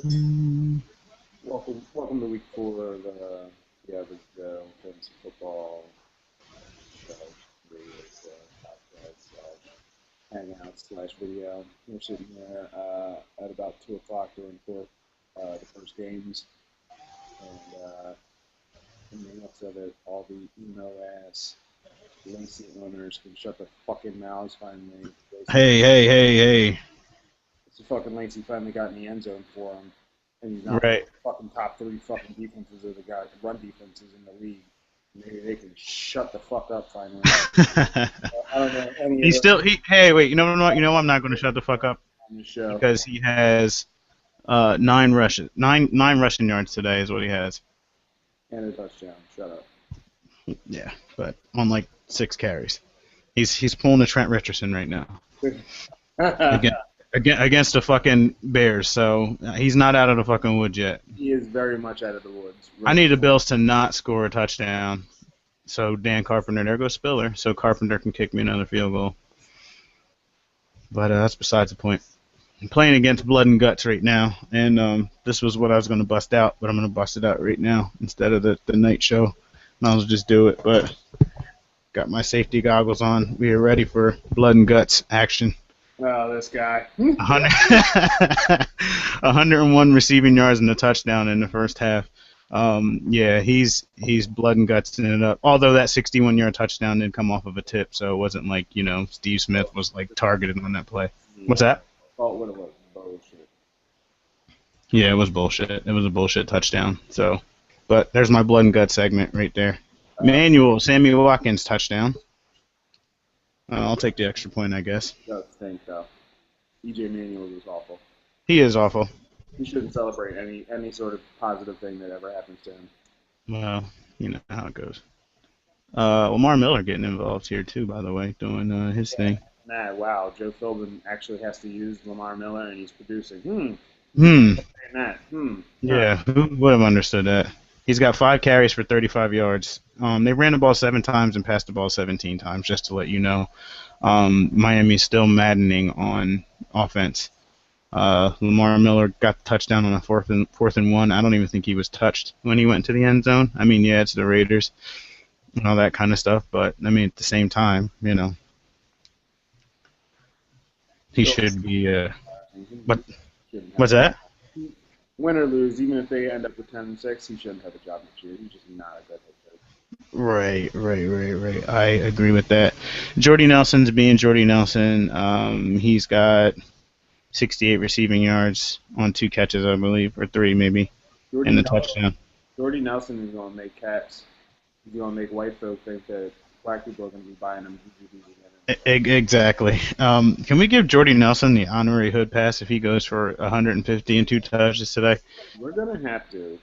Mm. Welcome to week 4 of the fantasy football show, radio show, podcast slash hangout slash video. We're sitting here at about 2 o'clock doing the first games, and the nuts of it, all the emo ass lazy owners can shut their fucking mouths finally. Hey, hey, hey, hey. It's a fucking Lacy finally got in the end zone for him, and he's not Right. fucking top 3 fucking defenses of the guy run defenses in the league. Maybe they can shut the fuck up finally. I don't know any of He's them still hey, wait, you know what? You know I'm not going to shut the fuck up on the show. because he has nine rushing yards today is what he has. And a touchdown. Shut up. Yeah, but on like 6 carries. He's pulling a Trent Richardson right now. Again, against the fucking Bears, so he's not out of the fucking woods yet. He is very much out of the woods. I need the Bills to not score a touchdown. So Dan Carpenter, there goes Spiller, so Carpenter can kick me another field goal. But that's besides the point. I'm playing against Blood and Guts right now, and this was what I was going to bust out, but I'm going to bust it out right now instead of the night show. Might as well just do it, but got my safety goggles on. We are ready for Blood and Guts action. Oh, this guy. 101 receiving yards and a touchdown in the first half. Yeah, he's blood and guts in it up. Although that 61-yard touchdown did come off of a tip, so it wasn't like Steve Smith was like targeted on that play. What's that? Oh, what it was. Bullshit. Yeah, it was bullshit. It was a bullshit touchdown. So, but there's my blood and guts segment right there. Sammy Watkins touchdown. I'll take the extra point, I guess. Does stink though. EJ Manuel was awful. He is awful. He shouldn't celebrate any sort of positive thing that ever happens to him. Well, you know how it goes. Lamar Miller getting involved here too, by the way, doing his thing. Nah, wow. Joe Philbin actually has to use Lamar Miller, and he's producing. Yeah, who would have understood that? He's got 5 carries for 35 yards. They ran the ball 7 times and passed the ball 17 times, just to let you know. Miami's still maddening on offense. Lamar Miller got the touchdown on a fourth and 1. I don't even think he was touched when he went to the end zone. I mean, yeah, it's the Raiders and all that kind of stuff, but I mean, at the same time, he should be. What's that? Win or lose, even if they end up with 10-6, he shouldn't have a job next year. He's just not a good head coach. Right. I agree with that. Jordy Nelson's being Jordy Nelson. He's got 68 receiving yards on 2 catches, I believe, or 3 maybe, and the touchdown. Jordy Nelson is going to make cats. He's going to make white folk think that black people are going to be buying them DVDs again. Exactly. Can we give Jordy Nelson the honorary hood pass if he goes for 150 and 2 touches today? We're going to have to.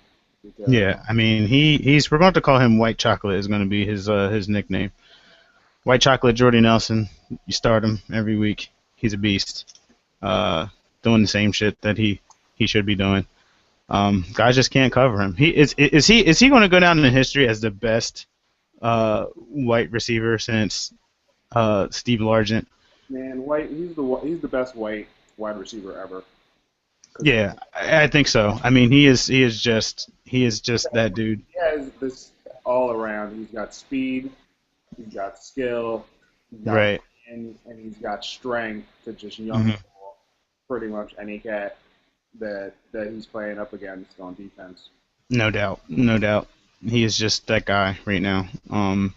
Yeah, I mean, we're going to call him White Chocolate is going to be his nickname. White Chocolate Jordy Nelson. You start him every week. He's a beast. Doing the same shit that he should be doing. Guys just can't cover him. Is he going to go down in history as the best white receiver since Steve Largent? Man, White, he's the best white wide receiver ever. Yeah, I think so. I mean, he is just that dude. He has this all around. He's got speed, he's got skill, Right. and he's got strength to just young pretty much any cat that he's playing up against on defense. No doubt. He is just that guy right now. And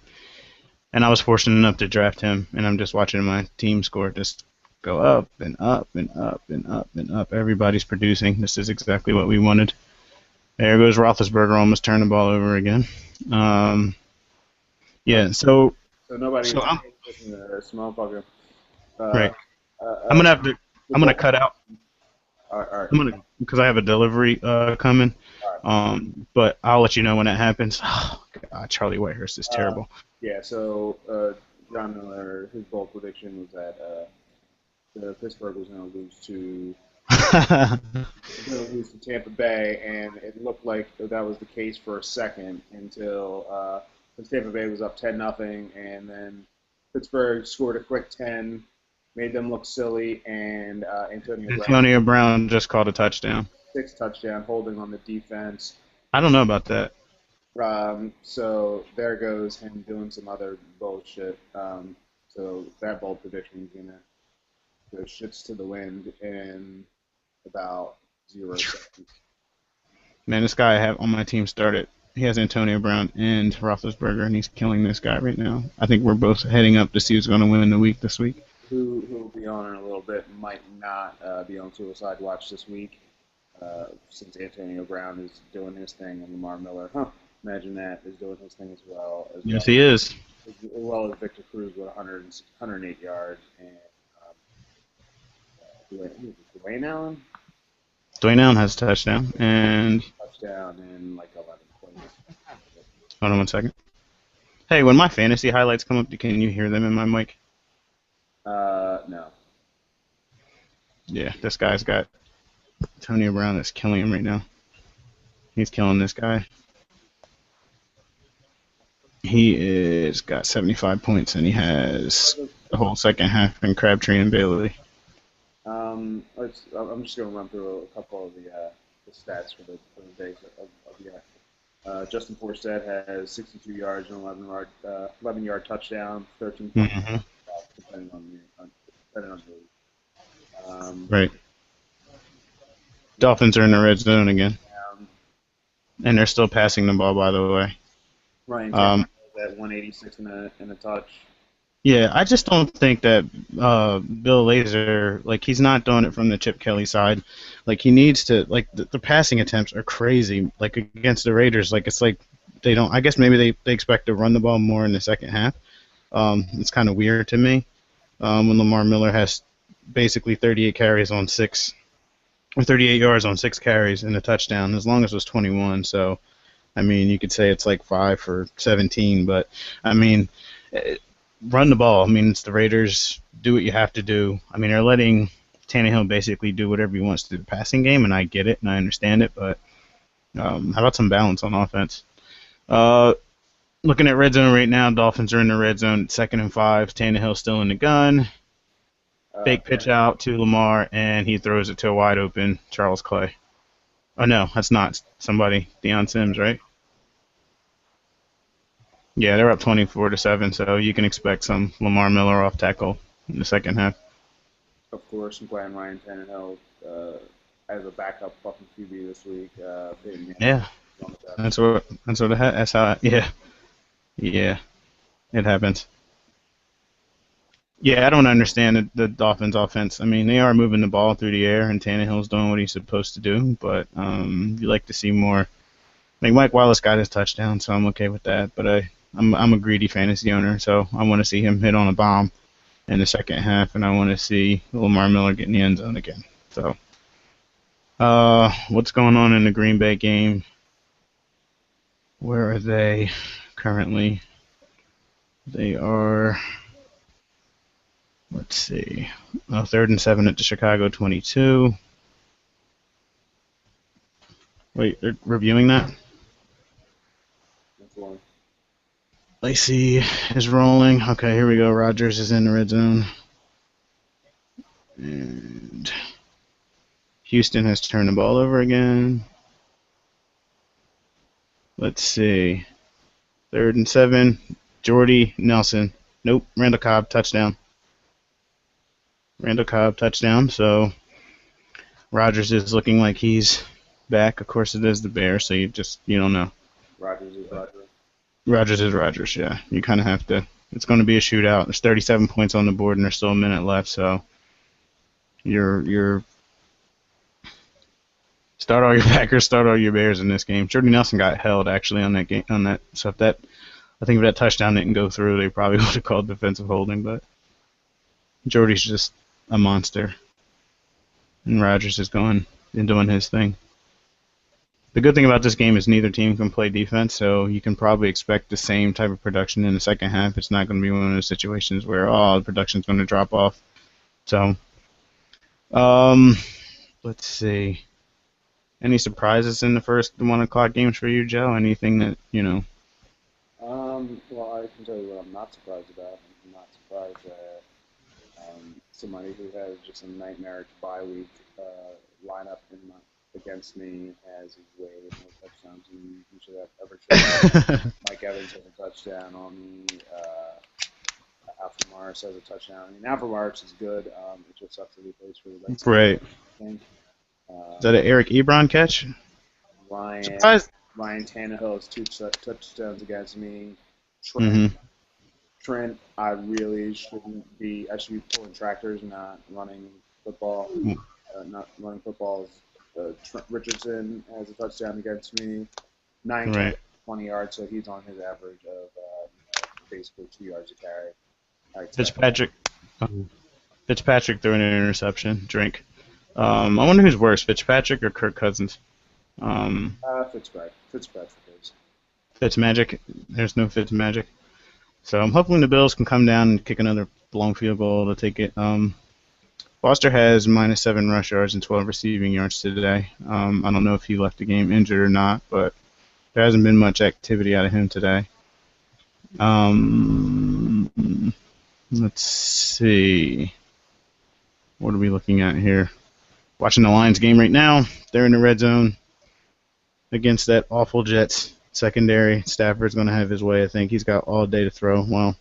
I was fortunate enough to draft him, and I'm just watching my team score just go up and up and up and up and up. Everybody's producing. This is exactly what we wanted. There goes Roethlisberger, almost turned the ball over again. Yeah. So nobody. So I'm motherfucker. right. I'm gonna cut out. All right. Because I have a delivery coming. All right. But I'll let you know when that happens. Oh, God, Charlie Whitehurst is terrible. Yeah. So John Miller, his bold prediction was that Pittsburgh was going to lose to Tampa Bay, and it looked like that was the case for a second until Tampa Bay was up 10-0, and then Pittsburgh scored a quick 10, made them look silly, and Antonio Brown just caught a touchdown. six touchdown holding on the defense. I don't know about that. So there goes him doing some other bullshit. So that bold prediction is gonna go shits to the wind in about 0 seconds. Man, this guy I have on my team started. He has Antonio Brown and Roethlisberger, and he's killing this guy right now. I think we're both heading up to see who's going to win the week this week. Who will be on in a little bit might not be on Suicide Watch this week since Antonio Brown is doing his thing and Lamar Miller, imagine that, is doing his thing Yes, he is. as well as Victor Cruz with 108 yards and Dwayne Allen Dwayne Allen has a touchdown, and touchdown in like 11 plays. hold on one second. Hey, when my fantasy highlights come up, can you hear them in my mic? No. Yeah, this guy's got Antonio Brown that's killing him right now. He's killing this guy. He is got 75 points, and he has the whole second half in Crabtree and Bailey. I'm just going to run through a couple of the stats for the days of the Justin Forsett has 62 yards and 11 yard touchdown, 13 points, Mm-hmm. depending on the Right. Dolphins are in the red zone again, and they're still passing the ball, by the way. Ryan Tannehill at 186 in a touch. Yeah, I just don't think that Bill Lazor, like, he's not doing it from the Chip Kelly side. Like, he needs to, like, the passing attempts are crazy. Like, against the Raiders, like, it's like they don't, I guess maybe they expect to run the ball more in the second half. It's kind of weird to me when Lamar Miller has basically 38 carries on 38 yards on 6 carries and a touchdown, as long as it was 21. So, I mean, you could say it's like 5 for 17, but, I mean, run the ball. I mean, it's the Raiders. Do what you have to do. I mean, they're letting Tannehill basically do whatever he wants to do the passing game, and I get it and I understand it, but how about some balance on offense? Looking at red zone right now, Dolphins are in the red zone, 2nd and 5. Tannehill's still in the gun. Fake pitch out to Lamar, and he throws it to a wide open Charles Clay. Oh, no, that's not somebody. Deion Sims, right? Yeah, they're up 24-7, so you can expect some Lamar Miller off tackle in the second half. Of course, I'm playing Ryan Tannehill as a backup fucking QB this week. Yeah, that's how. Yeah, it happens. Yeah, I don't understand the Dolphins' offense. I mean, they are moving the ball through the air, and Tannehill's doing what he's supposed to do. But you like to see more. Like Mike Wallace got his touchdown, so I'm okay with that. But I'm a greedy fantasy owner, so I want to see him hit on a bomb in the second half, and I want to see Lamar Miller get in the end zone again. So, what's going on in the Green Bay game? Where are they currently? They are. Let's see. 3rd and 7 at the Chicago 22. Wait, they're reviewing that? That's one. Lacey is rolling. Okay, here we go. Rodgers is in the red zone. And Houston has turned the ball over again. Let's see. 3rd and 7. Jordy Nelson. Nope. Randall Cobb, touchdown. Randall Cobb, touchdown. So Rodgers is looking like he's back. Of course, it is the Bears, so you don't know. Rodgers is Rodgers. Rodgers is Rodgers, yeah. You kind of have to. It's going to be a shootout. There's 37 points on the board, and there's still a minute left, so you're start all your Packers, start all your Bears in this game. Jordy Nelson got held actually on that game So I think if that touchdown didn't go through, they probably would have called defensive holding. But Jordy's just a monster, and Rodgers is going and doing his thing. The good thing about this game is neither team can play defense, so you can probably expect the same type of production in the second half. It's not going to be one of those situations where the production's going to drop off. So, let's see. Any surprises in the first 1 o'clock games for you, Joe? Anything that Well, I can tell you what I'm not surprised about. I'm not surprised that somebody who has just a nightmarish bye week lineup against against me has way more touchdowns than you should have ever should. Mike Evans has a touchdown on me. Alfred Morris has a touchdown. I mean, Alfred Morris is good. It just sucks that he plays for the Redskins. Right. I think. Is that an Eric Ebron catch? Ryan Tannehill has 2 touchdowns against me. Trent, I really shouldn't be. I should be pulling tractors, not running football. Not running footballs. Trent Richardson has a touchdown against me. 20 yards, so he's on his average of basically 2 yards a carry. Fitzpatrick threw an interception. Drink. I wonder who's worse, Fitzpatrick or Kirk Cousins? Fitzpatrick is. Fitzmagic. There's no Fitzmagic. So I'm hoping the Bills can come down and kick another long field goal to take it. Foster has -7 rush yards and 12 receiving yards today. I don't know if he left the game injured or not, but there hasn't been much activity out of him today. Let's see. What are we looking at here? Watching the Lions game right now. They're in the red zone against that awful Jets secondary. Stafford's going to have his way, I think. He's got all day to throw. Well,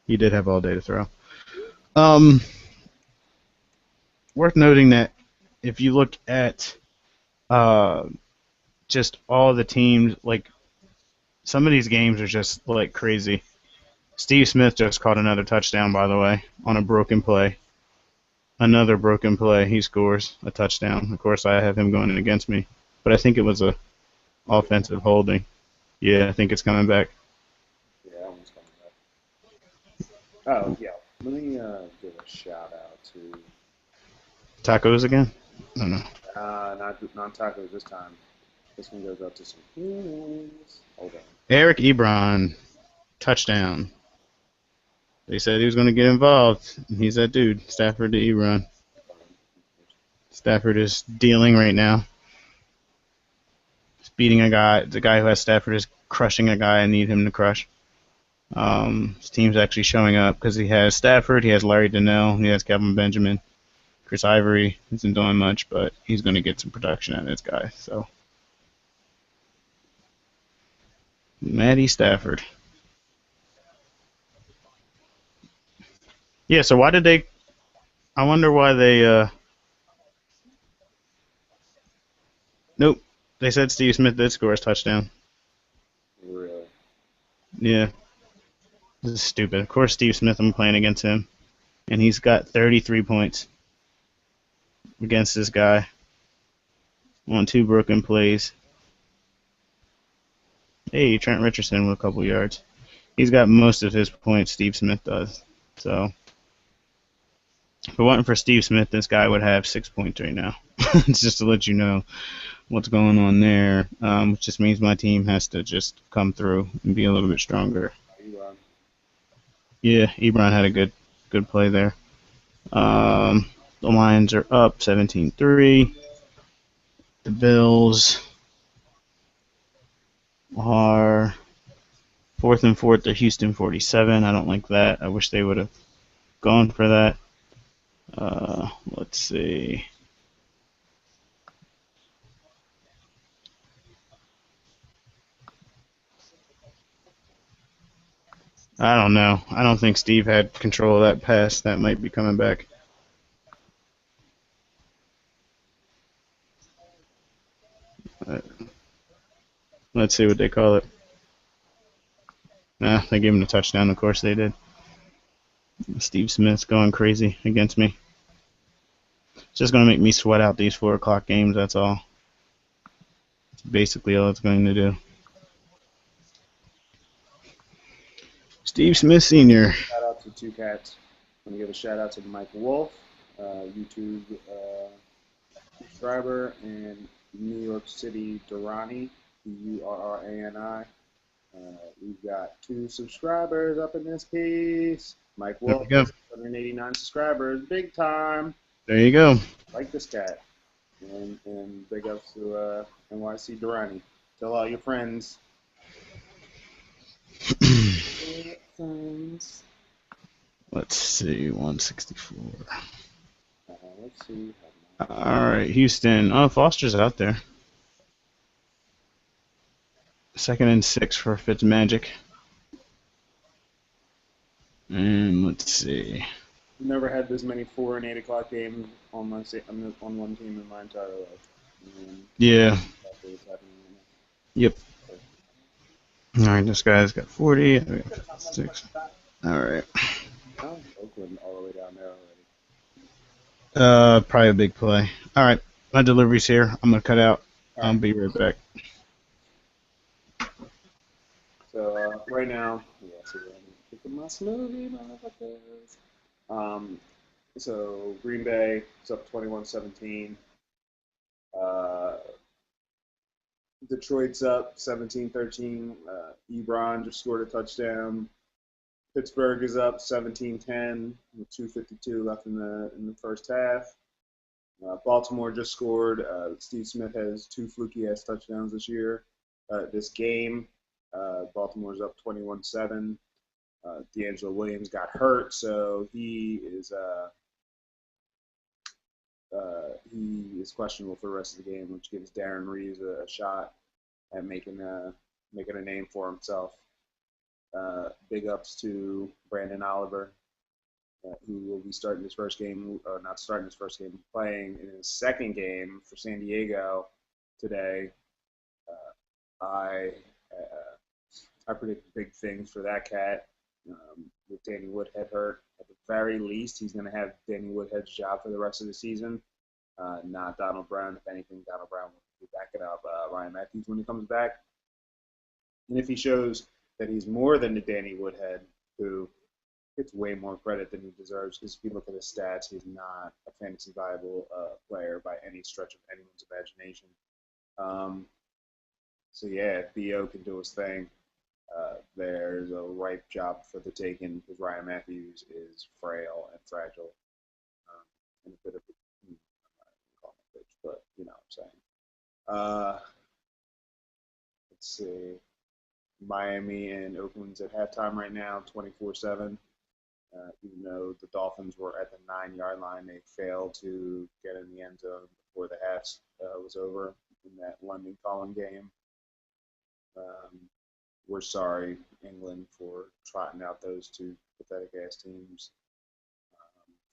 he did have all day to throw. Worth noting that if you look at just all the teams, like some of these games are just like crazy. Steve Smith just caught another touchdown, by the way, on a broken play. Another broken play. He scores a touchdown. Of course, I have him going in against me, but I think it was a offensive holding. Yeah, I think it's coming back. Yeah, that one's coming back. Oh, yeah. Let me give a shout out to Tacos again? I don't know. Not tacos this time. This one goes out to some humans. Hold on. Eric Ebron, touchdown. They said he was going to get involved. He's that dude, Stafford to Ebron. Stafford is dealing right now. He's beating a guy. The guy who has Stafford is crushing a guy I need him to crush. His team's actually showing up because he has Stafford, he has Larry Donnell, he has Kevin Benjamin. Chris Ivory isn't doing much, but he's going to get some production out of this guy. So, Matty Stafford. Yeah, so why did they... I wonder why they... Nope. They said Steve Smith did score his touchdown. Really? Yeah. This is stupid. Of course, Steve Smith, I'm playing against him. And he's got 33 points against this guy on 2 broken plays. Hey, Trent Richardson with a couple yards. He's got most of his points, Steve Smith does. So, if it wasn't for Steve Smith, this guy would have 6 points right now. It's just to let you know what's going on there, which just means my team has to just come through and be a little bit stronger. Yeah, Ebron had a good play there. The Lions are up 17-3. The Bills are 4th and 4 to Houston 47. I don't like that. I wish they would have gone for that. Let's see. I don't know. I don't think Steve had control of that pass. That might be coming back. Let's see what they call it. Nah, they gave him a touchdown. Of course they did. Steve Smith's going crazy against me. It's just going to make me sweat out these 4 o'clock games, that's all. That's basically all it's going to do. Steve Smith Sr. Shout out to 2 Cats. I'm going to give a shout out to Mike Wolf, YouTube subscriber, and New York City Durrani, Durrani. We've got 2 subscribers up in this piece. Mike Wolf, 189 subscribers, big time. There you go. Like this cat. And big ups to NYC Durrani. Tell all your friends. Let's see, 164. Let's see. All right, Houston. Oh, Foster's out there. 2nd and 6 for Fitzmagic. And let's see. Never had this many 4 and 8 o'clock games on on one team in my entire life. And Yeah. exactly what's happening Yep. right All right, this guy's got 40. I got 56. All right. now. Oh, Oakland all the way down there already. Probably a big play. All right, my delivery's here. I'm gonna cut out. All I'll right. be right back. So right now, yeah. So we're picking my smoothie, motherfuckers. Um, so Green Bay is up 21-17. Uh, Detroit's up 17-13. Ebron just scored a touchdown. Pittsburgh is up 17-10 with 2:52 left in the first half. Baltimore just scored. Steve Smith has 2 fluky ass touchdowns this game. Baltimore's up 21-7. D'Angelo Williams got hurt, so he is questionable for the rest of the game, which gives Darren Reeves a shot at making a name for himself. Big ups to Brandon Oliver, who will be starting his first game, or not starting his first game, playing in his second game for San Diego today. I I predict big things for that cat. With Danny Woodhead hurt, at the very least, he's going to have Danny Woodhead's job for the rest of the season. Not Donald Brown. If anything, Donald Brown will be backing up Ryan Matthews when he comes back. And if he shows that he's more than the Danny Woodhead, who gets way more credit than he deserves, because if you look at his stats, he's not a fantasy viable player by any stretch of anyone's imagination. Um, so yeah, if Bo can do his thing, there's a ripe job for the taking because Ryan Matthews is frail and fragile, and a bit of a, I'm not even calling him a bitch, but you know what I'm saying. Let's see. Miami and Oakland's at halftime right now, 24-7. Even though the Dolphins were at the 9-yard line, they failed to get in the end zone before the half was over in that London Calling game. Um, we're sorry, England, for trotting out those two pathetic ass teams.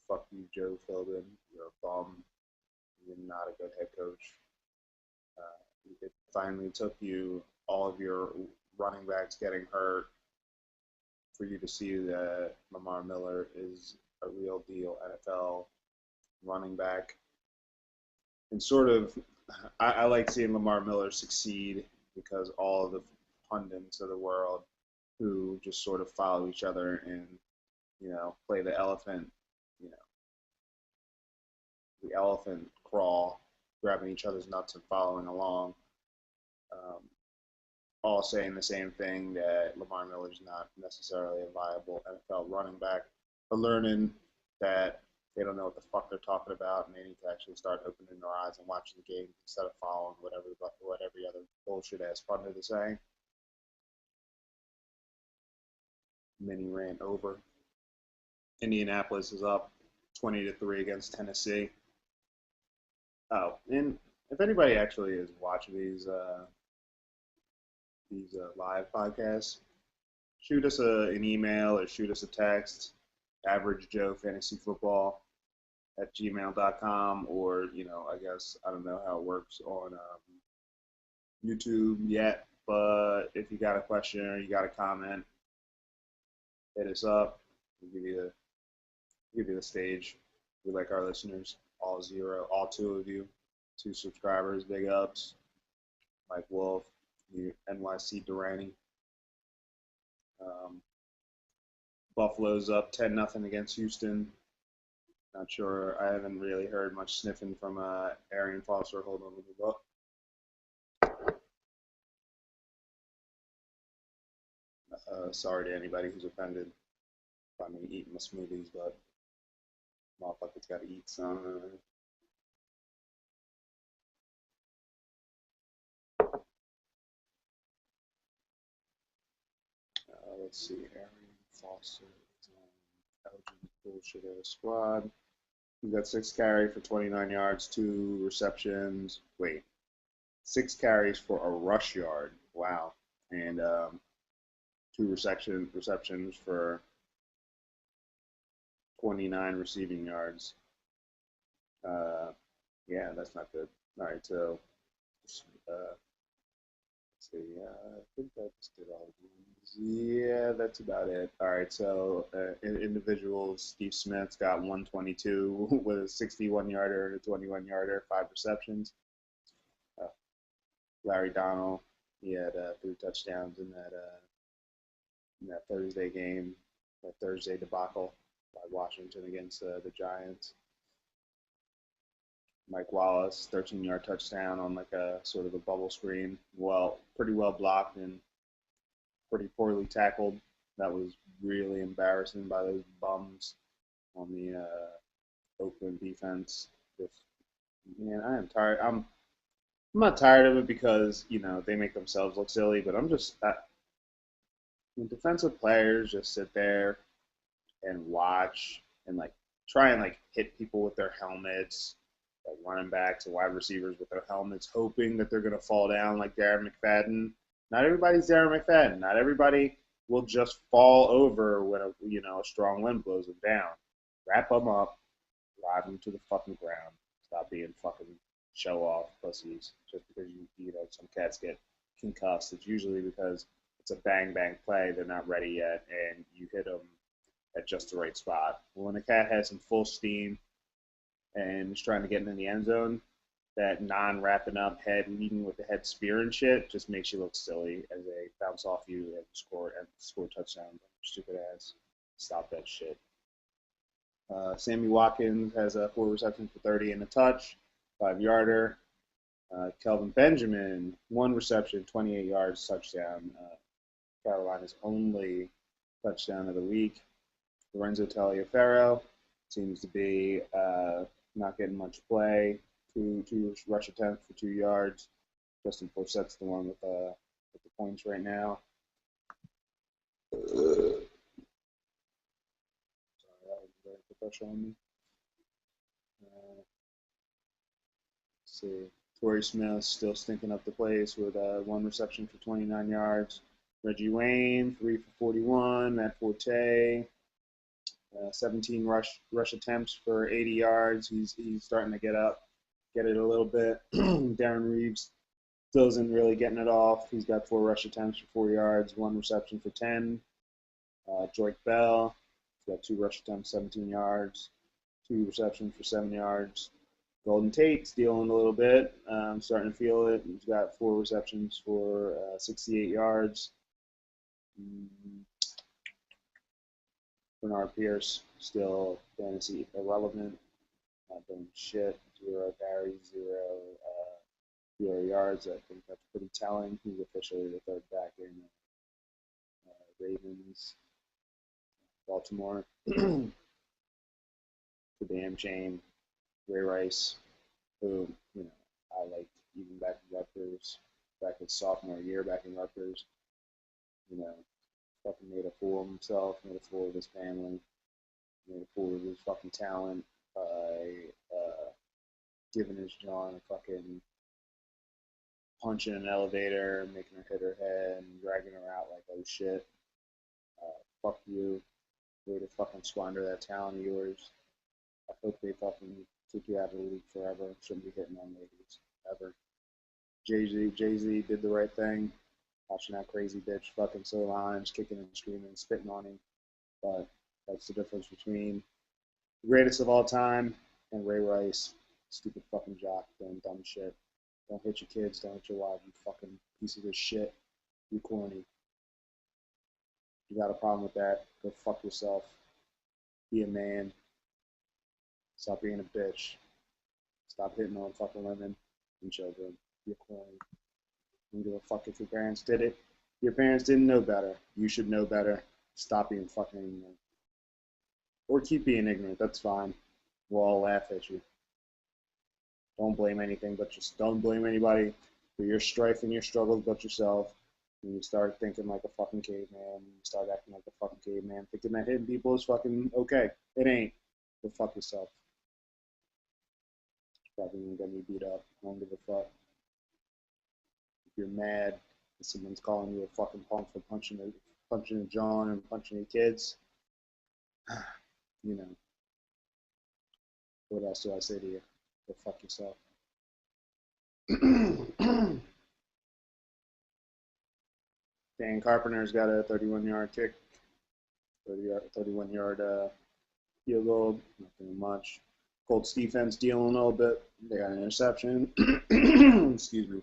Fuck you, Joe Philbin. You're a bum. You're not a good head coach. It finally took you all of your running backs getting hurt for you to see that Lamar Miller is a real deal NFL running back. And sort of, I like seeing Lamar Miller succeed because all of the pundits of the world who just sort of follow each other and play the elephant, you know, the elephant crawl, grabbing each other's nuts and following along, um, all saying the same thing that Lamar Miller is not necessarily a viable NFL running back, but learning that they don't know what the fuck they're talking about, and they need to actually start opening their eyes and watching the game instead of following what every other bullshit ass pundit is saying. Mini ran over. Indianapolis is up 20-3 against Tennessee. Oh, and if anybody actually is watching these live podcasts, shoot us an email or shoot us a text. Average Joe Fantasy Football at gmail.com, or I guess I don't know how it works on YouTube yet, but if you got a question or you got a comment, hit us up. We'll give you the stage. We like our listeners, all 2 of you, 2 subscribers, big ups. Mike Wolf, you NYC Durrani. Buffalo's up 10-0 against Houston. Not sure. I haven't really heard much sniffing from Arian Foster. Hold on, let me look. Sorry to anybody who's offended by me eating my smoothies, but motherfuckers got to eat some. Let's see. Arian Foster is on Elgin Bullshit Ass Squad. He got 6 carries for 29 yards, 2 receptions. Wait, 6 carries for a rush yard. Wow, and two receptions for 29 receiving yards. Uh, yeah, that's not good. All right, so uh, let's see. I think that just did all the ones. Yeah, that's about it. All right, so individuals, Steve Smith's got 122 with a 61 yarder and a 21 yarder, 5 receptions. Uh, Larry Donnell, he had 3 touchdowns in that Thursday game, that Thursday debacle by Washington against the Giants. Mike Wallace, 13-yard touchdown on like a sort of a bubble screen. Well, pretty well blocked and pretty poorly tackled. That was really embarrassing by those bums on the Oakland defense. Just, man, I am tired. I'm not tired of it because they make themselves look silly, but I'm just when defensive players just sit there and watch and like try and like hit people with their helmets, like running backs and wide receivers with their helmets, hoping that they're gonna fall down like Darren McFadden. Not everybody's Darren McFadden. Not everybody will just fall over when a strong wind blows them down. Wrap them up, drive them to the fucking ground. Stop being fucking show off pussies just because some cats get concussed. It's usually because it's a bang bang play. They're not ready yet, and you hit them at just the right spot. When a cat has some full steam and is trying to get in the end zone, that non-wrapping up head leading with the head spear and shit just makes you look silly as they bounce off you and score touchdowns. Stupid ass. Stop that shit. Sammy Watkins has a 4 receptions for 30 and a touch, 5 yarder. Kelvin Benjamin, 1 reception, 28 yards, touchdown. Carolina's only touchdown of the week. Lorenzo Taliaferro seems to be not getting much play. Two rush attempts for 2 yards. Justin Forsett's the one with the points right now. Sorry, that was very professional on me. Let's see. Torrey Smith still stinking up the place with 1 reception for 29 yards. Reggie Wayne, 3 for 41. Matt Forte, 17 rush attempts for 80 yards. He's starting to get it a little bit. Darren Reeves still isn't really getting it off. He's got 4 rush attempts for 4 yards, 1 reception for 10. Joique Bell, he's got 2 rush attempts, 17 yards, 2 receptions for 7 yards. Golden Tate stealing a little bit. Starting to feel it. He's got 4 receptions for 68 yards. Bernard Pierce still fantasy irrelevant. Not doing shit. 0 carries, 0 yards. I think that's pretty telling. He's officially the third back in Ravens, Baltimore. The damn shame. Ray Rice, who I liked even back in Rutgers, back his sophomore year back in Rutgers. Fucking made a fool of himself, made a fool of his family, made a fool of his fucking talent by giving his John a fucking punch in an elevator, making her hit her head, and dragging her out like, oh shit. Fuck you. Way to fucking squander that talent of yours. I hope they fucking kick you out of the league forever. Shouldn't be hitting on ladies ever. Jay-Z did the right thing. Watching that crazy bitch fucking so lines, kicking and screaming and spitting on him. But that's the difference between the greatest of all time and Ray Rice. Stupid fucking jock doing dumb shit. Don't hit your kids, don't hit your wife, you fucking piece of this shit. You corny. You got a problem with that, go fuck yourself. Be a man. Stop being a bitch. Stop hitting on fucking women and children. You're corny. Don't give a fuck if your parents did it. Your parents didn't know better. You should know better. Stop being fucking ignorant. Or keep being ignorant. That's fine. We'll all laugh at you. Don't blame anything, but just don't blame anybody for your strife and your struggles but yourself. And you start thinking like a fucking caveman. You start acting like a fucking caveman, thinking that hitting people is fucking okay. It ain't. Go fuck yourself. Probably gonna get me beat up. I don't give a fuck. If you're mad and someone's calling you a fucking punk for punching a John and punching your kids, you know, what else do I say to you? Go fuck yourself. Dan Carpenter's got a 31-yard kick, 31-yard field goal. Nothing much. Colts defense dealing a little bit. They got an interception. Excuse me.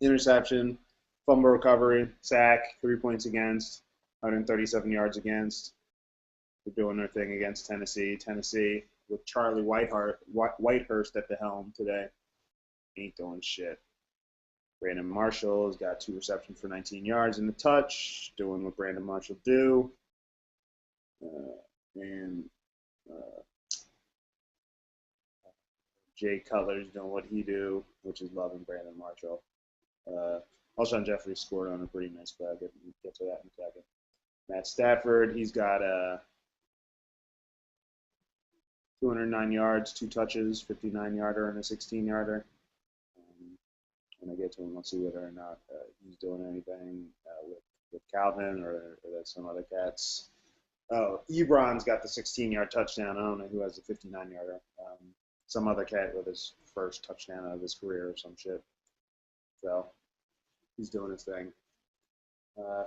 Interception, fumble recovery, sack, 3 points against, 137 yards against. They're doing their thing against Tennessee. Tennessee with Charlie Whitehurst at the helm today ain't doing shit. Brandon Marshall has got 2 receptions for 19 yards and a touch, doing what Brandon Marshall do. And Jay Cutler's doing what he do, which is loving Brandon Marshall. Alshon Jeffrey scored on a pretty nice play. I'll get to that in a second. Matt Stafford, he's got 209 yards, 2 touches, 59-yarder and a 16-yarder. When I get to him, I'll see whether or not he's doing anything with Calvin or that's some other cats. Oh, Ebron's got the 16-yard touchdown. I don't know who has the 59-yarder. Some other cat with his first touchdown of his career or some shit. So he's doing his thing.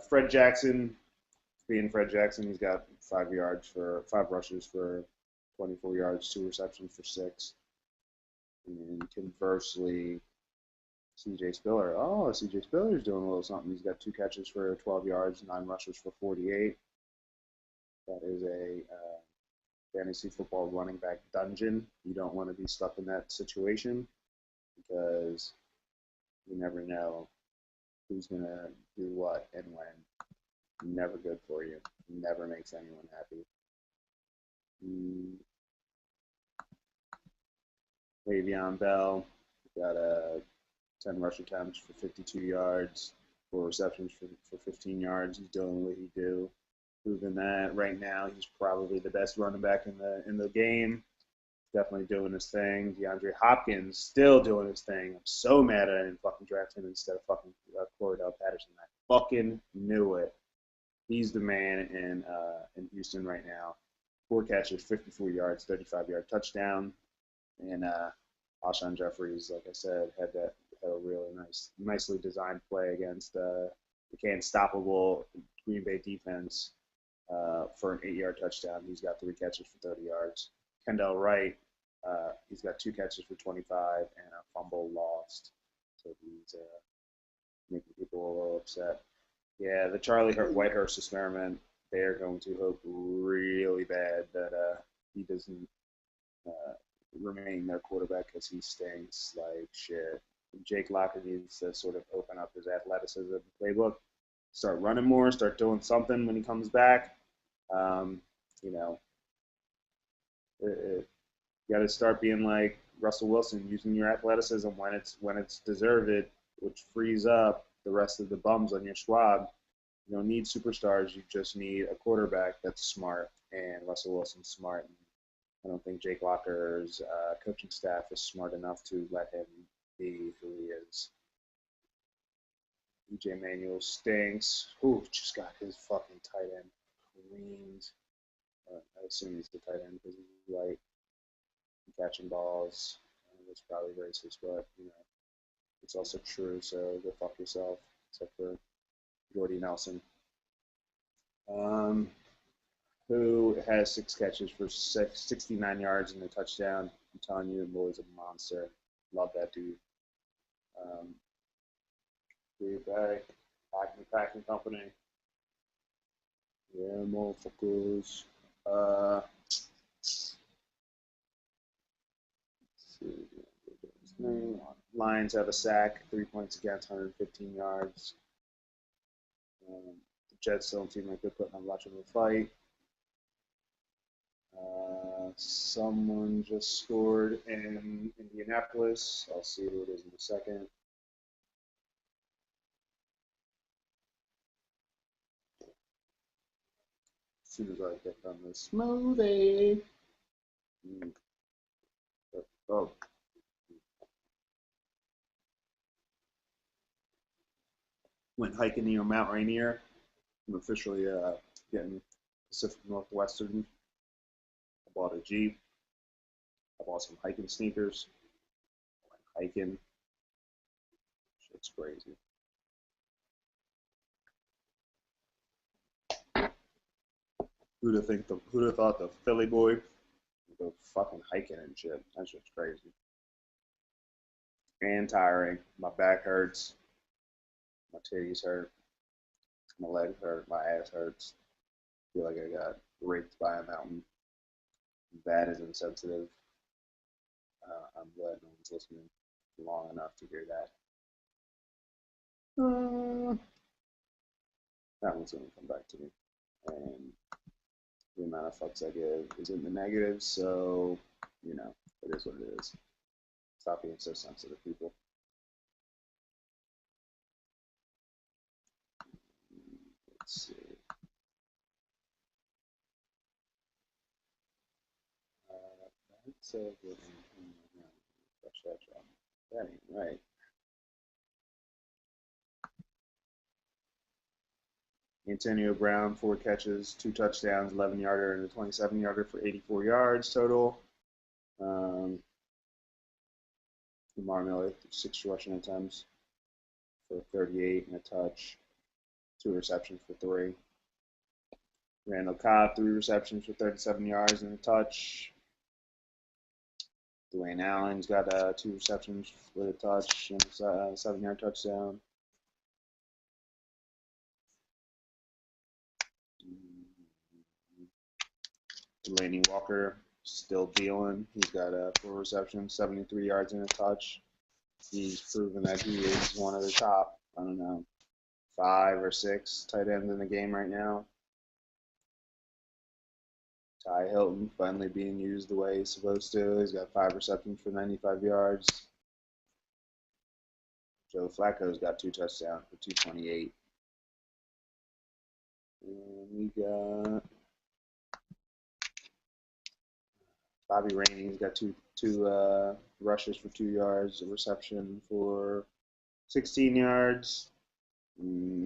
Fred Jackson, being Fred Jackson, he's got 5 rushes for 24 yards, 2 receptions for 6. And conversely, C.J. Spiller. Oh, C.J. Spiller's doing a little something. He's got 2 catches for 12 yards, 9 rushes for 48. That is a fantasy football running back dungeon. You don't want to be stuck in that situation because you never know who's going to do what and when. Never good for you. Never makes anyone happy. Le'Veon Bell got 10 rush attempts for 52 yards, 4 receptions for 15 yards. He's doing what he do. Proving that right now he's probably the best running back in the game. Definitely doing his thing. DeAndre Hopkins still doing his thing. I'm so mad I didn't fucking draft him instead of fucking Cordell Patterson. I fucking knew it. He's the man in Houston right now. 4 catches, 54 yards, 35-yard touchdown. And Alshon Jeffries, like I said, had a really nicely designed play against the unstoppable Green Bay defense for an 8-yard touchdown. He's got 3 catches for 30 yards. Kendall Wright, he's got 2 catches for 25 and a fumble lost. So he's making people a little upset. Yeah, the Charlie Whitehurst experiment, they're going to hope really bad that he doesn't remain their quarterback because he stinks like shit. Jake Locker needs to sort of open up his athleticism playbook, start running more, start doing something when he comes back. You got to start being like Russell Wilson, using your athleticism when it's deserved, which frees up the rest of the bums on your squad. You don't need superstars. You just need a quarterback that's smart, and Russell Wilson's smart. And I don't think Jake Locker's coaching staff is smart enough to let him be who he is. EJ Manuel stinks. Who just got his fucking tight end creamed. I assume he's the tight end because he's white. Catching balls. That's probably racist, but it's also true. So go fuck yourself, except for Jordy Nelson, who has 6 catches for 69 yards and a touchdown. I'm telling you, the boy's a monster. Love that dude. Packing Company. Yeah, motherfuckers. Lions have a sack, 3 points against, 115 yards. The Jets don't seem like they're putting on much of a fight. Someone just scored in Indianapolis. I'll see who it is in a second. As soon as I get done this smoothie. Oh, Went hiking near Mount Rainier. I'm officially getting Pacific Northwestern. I bought a Jeep. I bought some hiking sneakers. I went hiking. Shit's crazy. Who'd have thought the Philly boy would go fucking hiking and shit? That shit's crazy. And tiring. My back hurts. My titties hurt. My legs hurt. My ass hurts. I feel like I got raped by a mountain. That is insensitive. I'm glad no one's listening long enough to hear that. That one's going to come back to me. And the amount of fucks I give is in the negative, so, you know, it is what it is. Stop being so sensitive, people. Let's see. That's a good one. That ain't right. Antonio Brown, 4 catches, 2 touchdowns, 11-yarder and a 27-yarder for 84 yards total. Lamar Miller, 6 rushing attempts for 38 and a touch, 2 receptions for 3. Randall Cobb, 3 receptions for 37 yards and a touch. Dwayne Allen's got 2 receptions with a touch and a 7-yard touchdown. Delaney Walker still dealing. He's got 4 receptions, 73 yards and a touch. He's proven that he is one of the top, I don't know, 5 or 6 tight ends in the game right now. Ty Hilton finally being used the way he's supposed to. He's got 5 receptions for 95 yards. Joe Flacco's got 2 touchdowns for 228. And we got Bobby Rainey. He's got two rushes for 2 yards, a reception for 16 yards.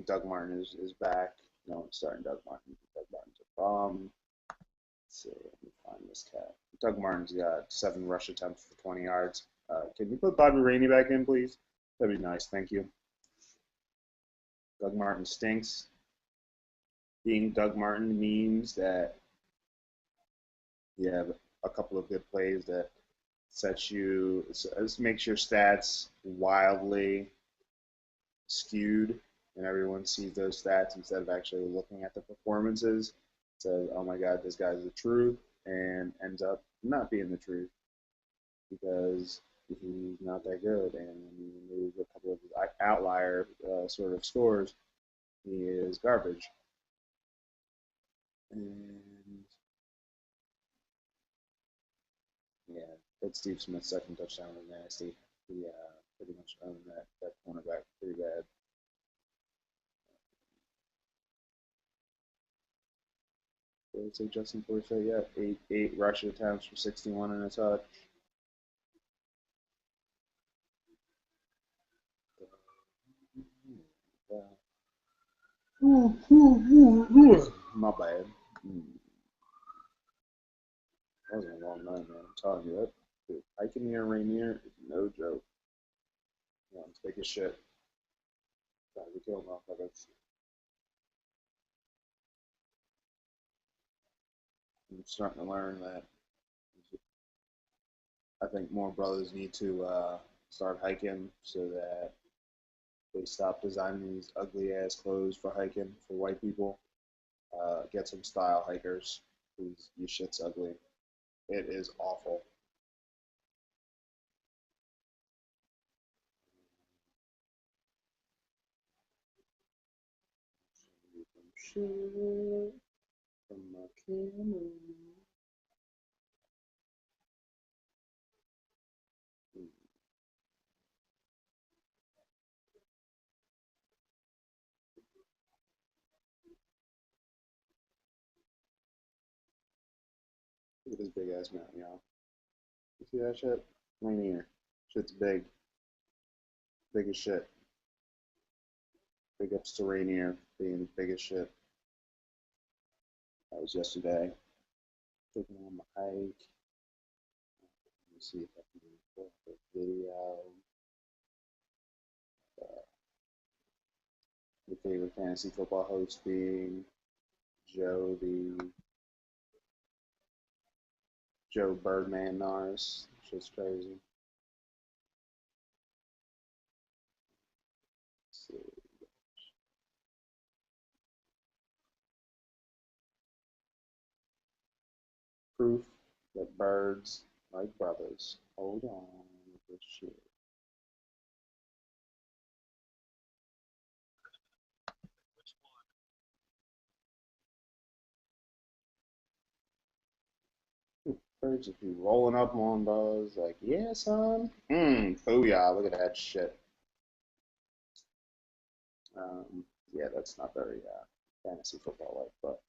Doug Martin is back. No one's starting Doug Martin. Doug Martin's a bomb. Let's see, let me find this cat. Doug Martin's got 7 rush attempts for 20 yards. Can you put Bobby Rainey back in, please? That'd be nice. Thank you. Doug Martin stinks. Being Doug Martin means that you have a couple of good plays that makes your stats wildly skewed, and everyone sees those stats instead of actually looking at the performances. Says, oh my God, this guy's the truth, and ends up not being the truth because he's not that good. And when you remove a couple of outlier sort of scores, he is garbage. And yeah, but Steve Smith's second touchdown was nasty. He pretty much owned that cornerback pretty bad. So I would say Justin Forsett, yeah, eight rushing attempts for 61 and a touch. My bad. That was a long night, man. I'm telling you that. Dude, hiking near Rainier is no joke. You know, take a shit. Gotta be killed, motherfuckers. I'm starting to learn that I think more brothers need to start hiking so that they stop designing these ugly ass clothes for hiking for white people. Get some style hikers, because your shit's ugly. It is awful. From my camera. Look at this big ass mountain, y'all. You see that shit? Rainier. Shit's big. Big as shit. Big ups to Rainier being the biggest shit. That was yesterday. Taking on my hike. Let me see if I can pull up a video. Your favorite fantasy football host being Joe Birdman Norris. Shit's crazy. Let's see. Proof that birds like brothers. Hold on with this shit. Birds just be rolling up on buzz like, yeah, son. Booyah, look at that shit. Yeah, that's not very fantasy football like, but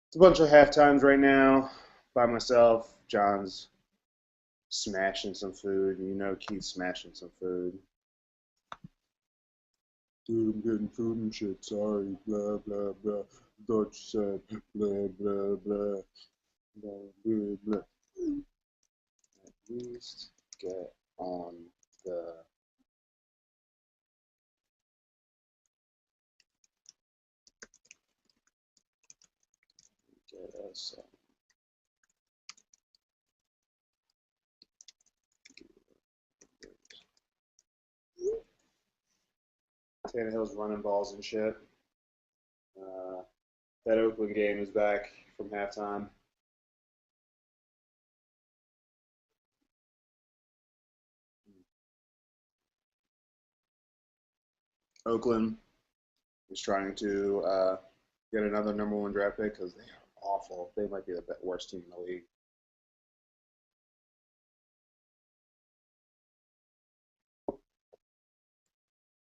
it's a bunch of halftimes right now by myself. John's smashing some food. You know Keith's smashing some food. Dude, I'm getting food and shit. Sorry, blah, blah, blah. Dutch said, blah, blah, blah. Blah, blah, blah. At least get on the get us Tannehill's running balls and shit. That Oakland game is back from halftime. Oakland is trying to get another number one draft pick because they are awful. They might be the worst team in the league.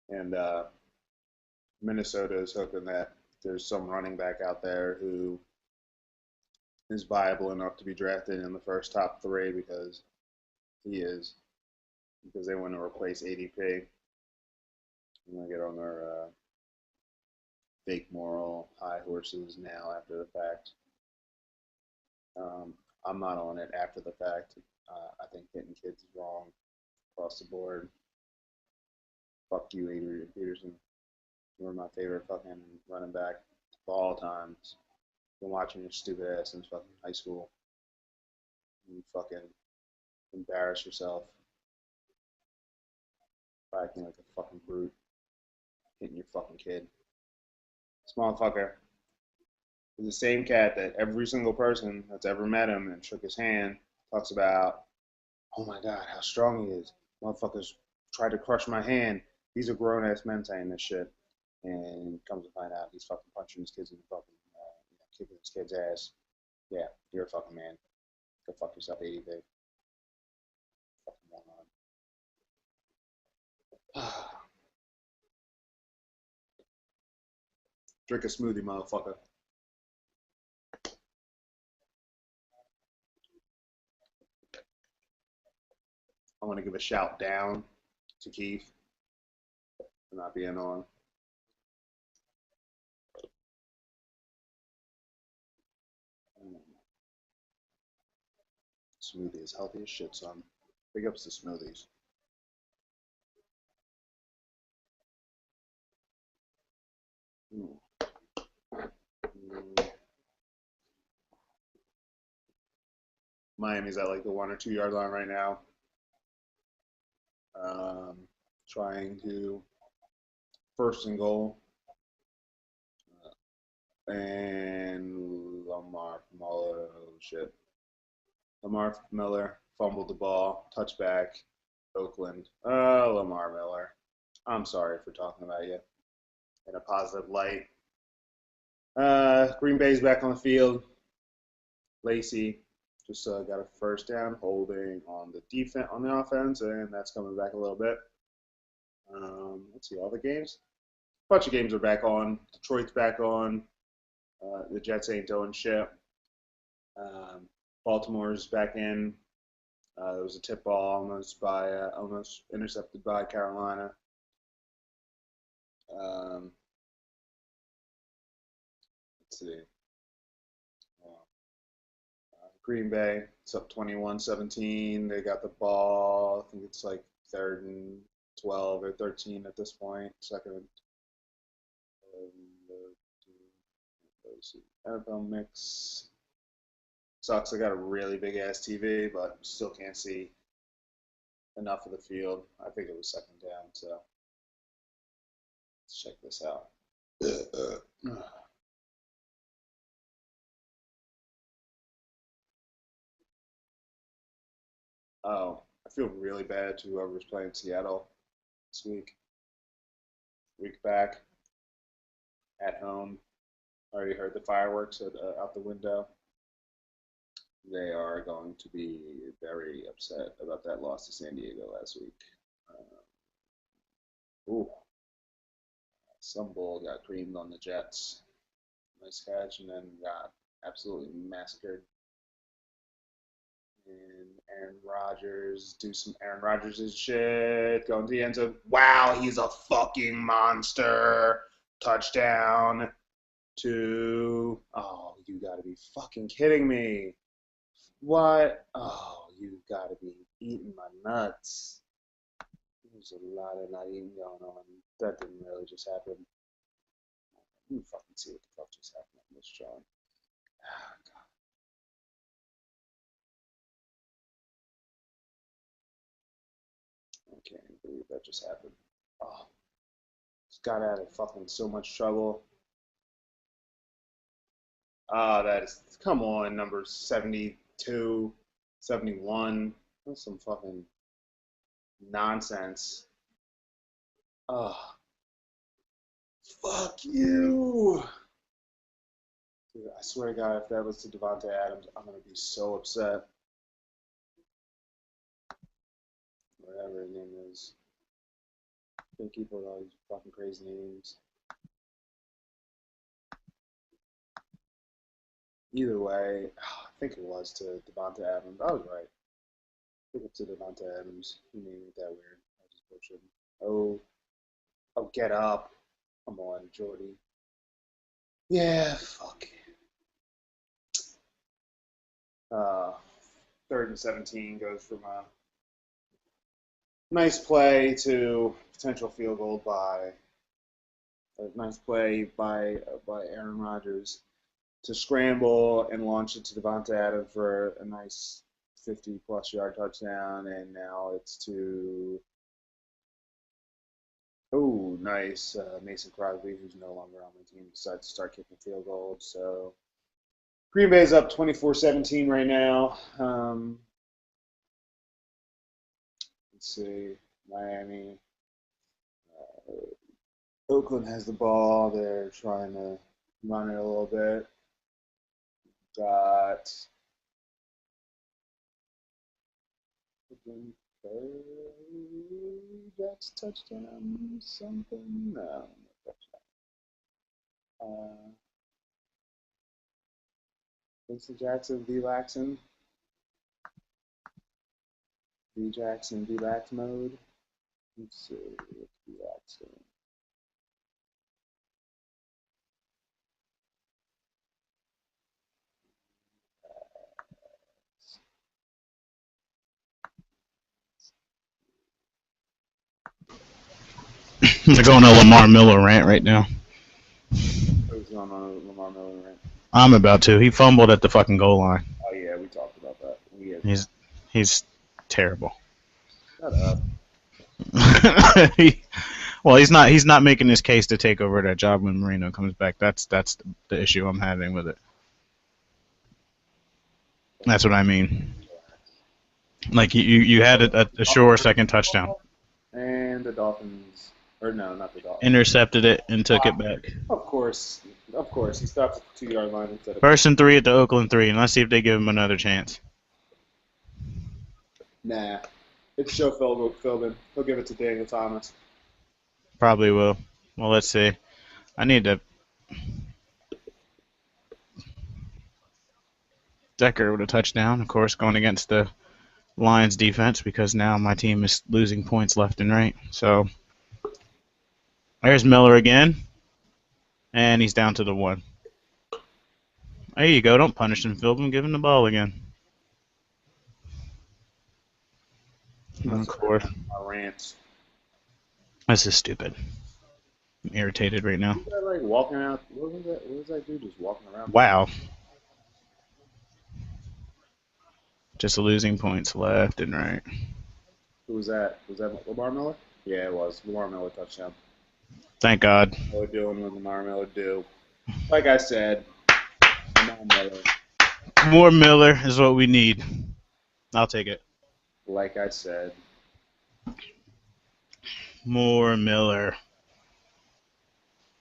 And Minnesota is hoping that there's some running back out there who is viable enough to be drafted in the first top three because he is. Because they want to replace ADP. I'm going to get on their fake moral high horses now after the fact. I'm not on it after the fact. I think hitting kids is wrong across the board. Fuck you, Adrian Peterson. You're my favorite fucking running back of all time. Been watching your stupid ass since fucking high school. You fucking embarrass yourself. Acting like a fucking brute. Hitting your fucking kid. This motherfucker is the same cat that every single person that's ever met him and shook his hand talks about, oh my god, how strong he is. Motherfuckers tried to crush my hand. These are grown ass men saying this shit. And comes to find out he's fucking punching his kids in the fucking, kicking his kid's ass. Yeah, you're a fucking man. Go fuck yourself, 80 big. Fucking moron. Drink a smoothie, motherfucker. I want to give a shout down to Keith for not being on. Smoothie is healthy as shit, son. Big ups to smoothies. Miami's at like the 1 or 2 yard line right now. Trying to first and goal. And Lamar Miller fumbled the ball, touchback, Oakland. Lamar Miller. I'm sorry for talking about you in a positive light. Green Bay's back on the field. Lacey just got a first down, holding on the defense on the offense, and that's coming back a little bit. Let's see, all the games. A bunch of games are back on. Detroit's back on. The Jets ain't doing shit. Baltimore's back in. There was a tip ball almost intercepted by Carolina. let's see. Green Bay, it's up 21-17. They got the ball. I think it's like 3rd and 12 or 13 at this point. Second. NFL mix. Sucks. I got a really big ass TV, but still can't see enough of the field. I think it was 2nd down, so let's check this out. Oh, I feel really bad to whoever's playing Seattle this week. Week back at home. Already heard the fireworks out the window. They are going to be very upset about that loss to San Diego last week. Ooh, some bull got creamed on the Jets. Nice catch, and then got absolutely massacred. And Aaron Rodgers do some Aaron Rodgers' shit. Going to the end zone. Wow, he's a fucking monster. Touchdown to. Oh, you gotta be fucking kidding me. What? Oh, you gotta be eating my nuts. There's a lot of not eating going on. That didn't really just happen. Let me fucking see what the fuck just happened on this drawing. Oh, God. I can't believe that just happened. Oh, just got out of fucking so much trouble. Ah, that is, come on, number 72, 71. That's some fucking nonsense. Oh, fuck you. Dude, I swear to God, if that was to Devontae Adams, I'm going to be so upset. Whatever his name is. Can't keep with all these fucking crazy names. Either way, I think it was to Devontae Adams. I was right. I think it's to Devontae Adams. He named it that weird. I just butchered him. Oh, get up. Come on, Jordy. Yeah, fuck. 3rd and 17 goes from a nice play to potential field goal by a nice play by Aaron Rodgers to scramble and launch it to Devontae Adams for a nice 50-plus yard touchdown, and now it's to nice Mason Crosby, who's no longer on the team, decides to start kicking field goals. So Green Bay's up 24-17 right now. Let's see, Miami. Oakland has the ball. They're trying to run it a little bit. Got Jack's touchdown, something? No, touchdown. Vincent Jackson, V-Laxon. V-Jackson, V-Lax mode. Let's see, what's V-Laxon? They're going to Lamar Miller rant right now. Who's going on a Lamar Miller rant? I'm about to. He fumbled at the fucking goal line. Oh yeah, we talked about that. He's terrible. Shut up. Well, he's not making his case to take over that job when Marino comes back. That's the issue I'm having with it. That's what I mean. Like you had a sure second touchdown. And the Dolphins, or no, not the Dolphins. Intercepted it and took it back. Of course. He stops at the 2-yard line instead of. 1st and 3 at the Oakland 3, and let's see if they give him another chance. Nah. It's Joe Philbin. He'll give it to Daniel Thomas. Probably will. Well, let's see. I need to. Decker with a touchdown, of course, going against the Lions defense because now my team is losing points left and right. So there's Miller again, and he's down to the 1. There you go. Don't punish him, Philbin. Give him the ball again. Of course. My rants. This is stupid. I'm irritated right now. Was that like walking out? What was that? What was that dude just walking around? Wow. Just losing points left and right. Who was that? Was that Lamar Miller? Yeah, it was. Lamar Miller touchdown. Thank God. What we're doing what Lamar Miller do. Like I said, Lamar Miller. More Miller is what we need. I'll take it. Like I said. More Miller.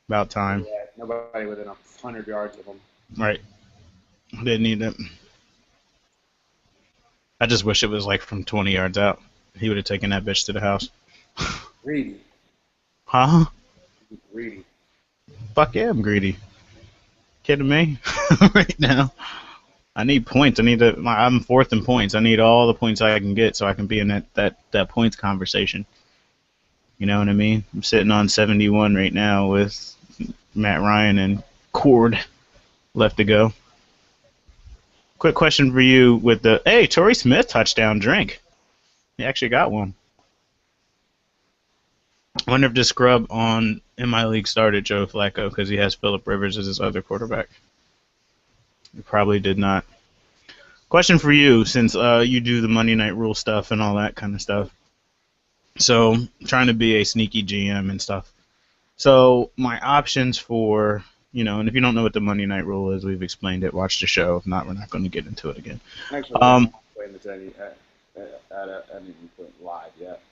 About time. Yeah, nobody within 100 yards of him. Right. Didn't need it. I just wish it was like from 20 yards out. He would have taken that bitch to the house. Greedy. Huh? Greedy. Fuck yeah, I'm greedy. Kidding me? Right now. I need points. I'm fourth in points. I need all the points I can get so I can be in that points conversation. You know what I mean? I'm sitting on 71 right now with Matt Ryan and Cord left to go. Quick question for you with the Torrey Smith touchdown drink. He actually got one. I wonder if this scrub in my league started Joe Flacco because he has Phillip Rivers as his other quarterback. He probably did not. Question for you, since you do the Monday Night Rule stuff and all that kind of stuff. So, trying to be a sneaky GM and stuff. So, my options for, and if you don't know what the Monday Night Rule is, we've explained it. Watch the show. If not, we're not going to get into it again. Actually, I haven't explained it at any point live yet.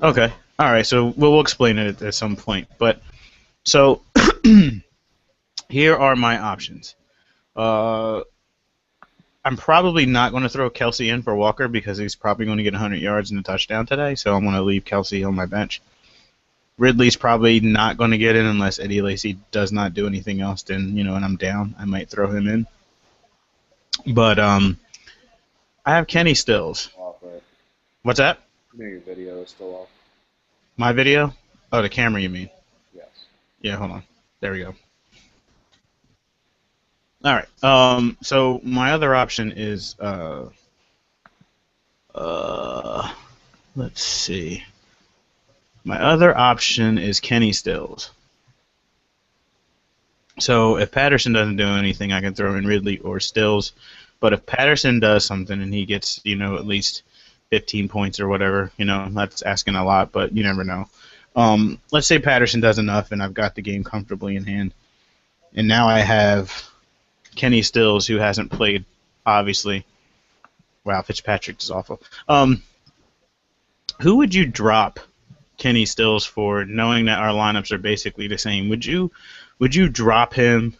Okay. All right. So we'll explain it at some point. But so here are my options. I'm probably not going to throw Kelsey in for Walker because he's probably going to get 100 yards and a touchdown today. So I'm going to leave Kelsey on my bench. Ridley's probably not going to get in unless Eddie Lacy does not do anything else. Then and I'm down. I might throw him in. But I have Kenny Stills. What's that? Your video is still off. My video? Oh, the camera, you mean? Yes. Yeah, hold on. There we go. All right. So my other option is let's see. My other option is Kenny Stills. So if Patterson doesn't do anything, I can throw in Ridley or Stills. But if Patterson does something and he gets, at least 15 points or whatever, that's asking a lot, but you never know. Let's say Patterson does enough and I've got the game comfortably in hand. And now I have Kenny Stills, who hasn't played, obviously. Wow, Fitzpatrick is awful. Who would you drop Kenny Stills for, knowing that our lineups are basically the same? Would you drop him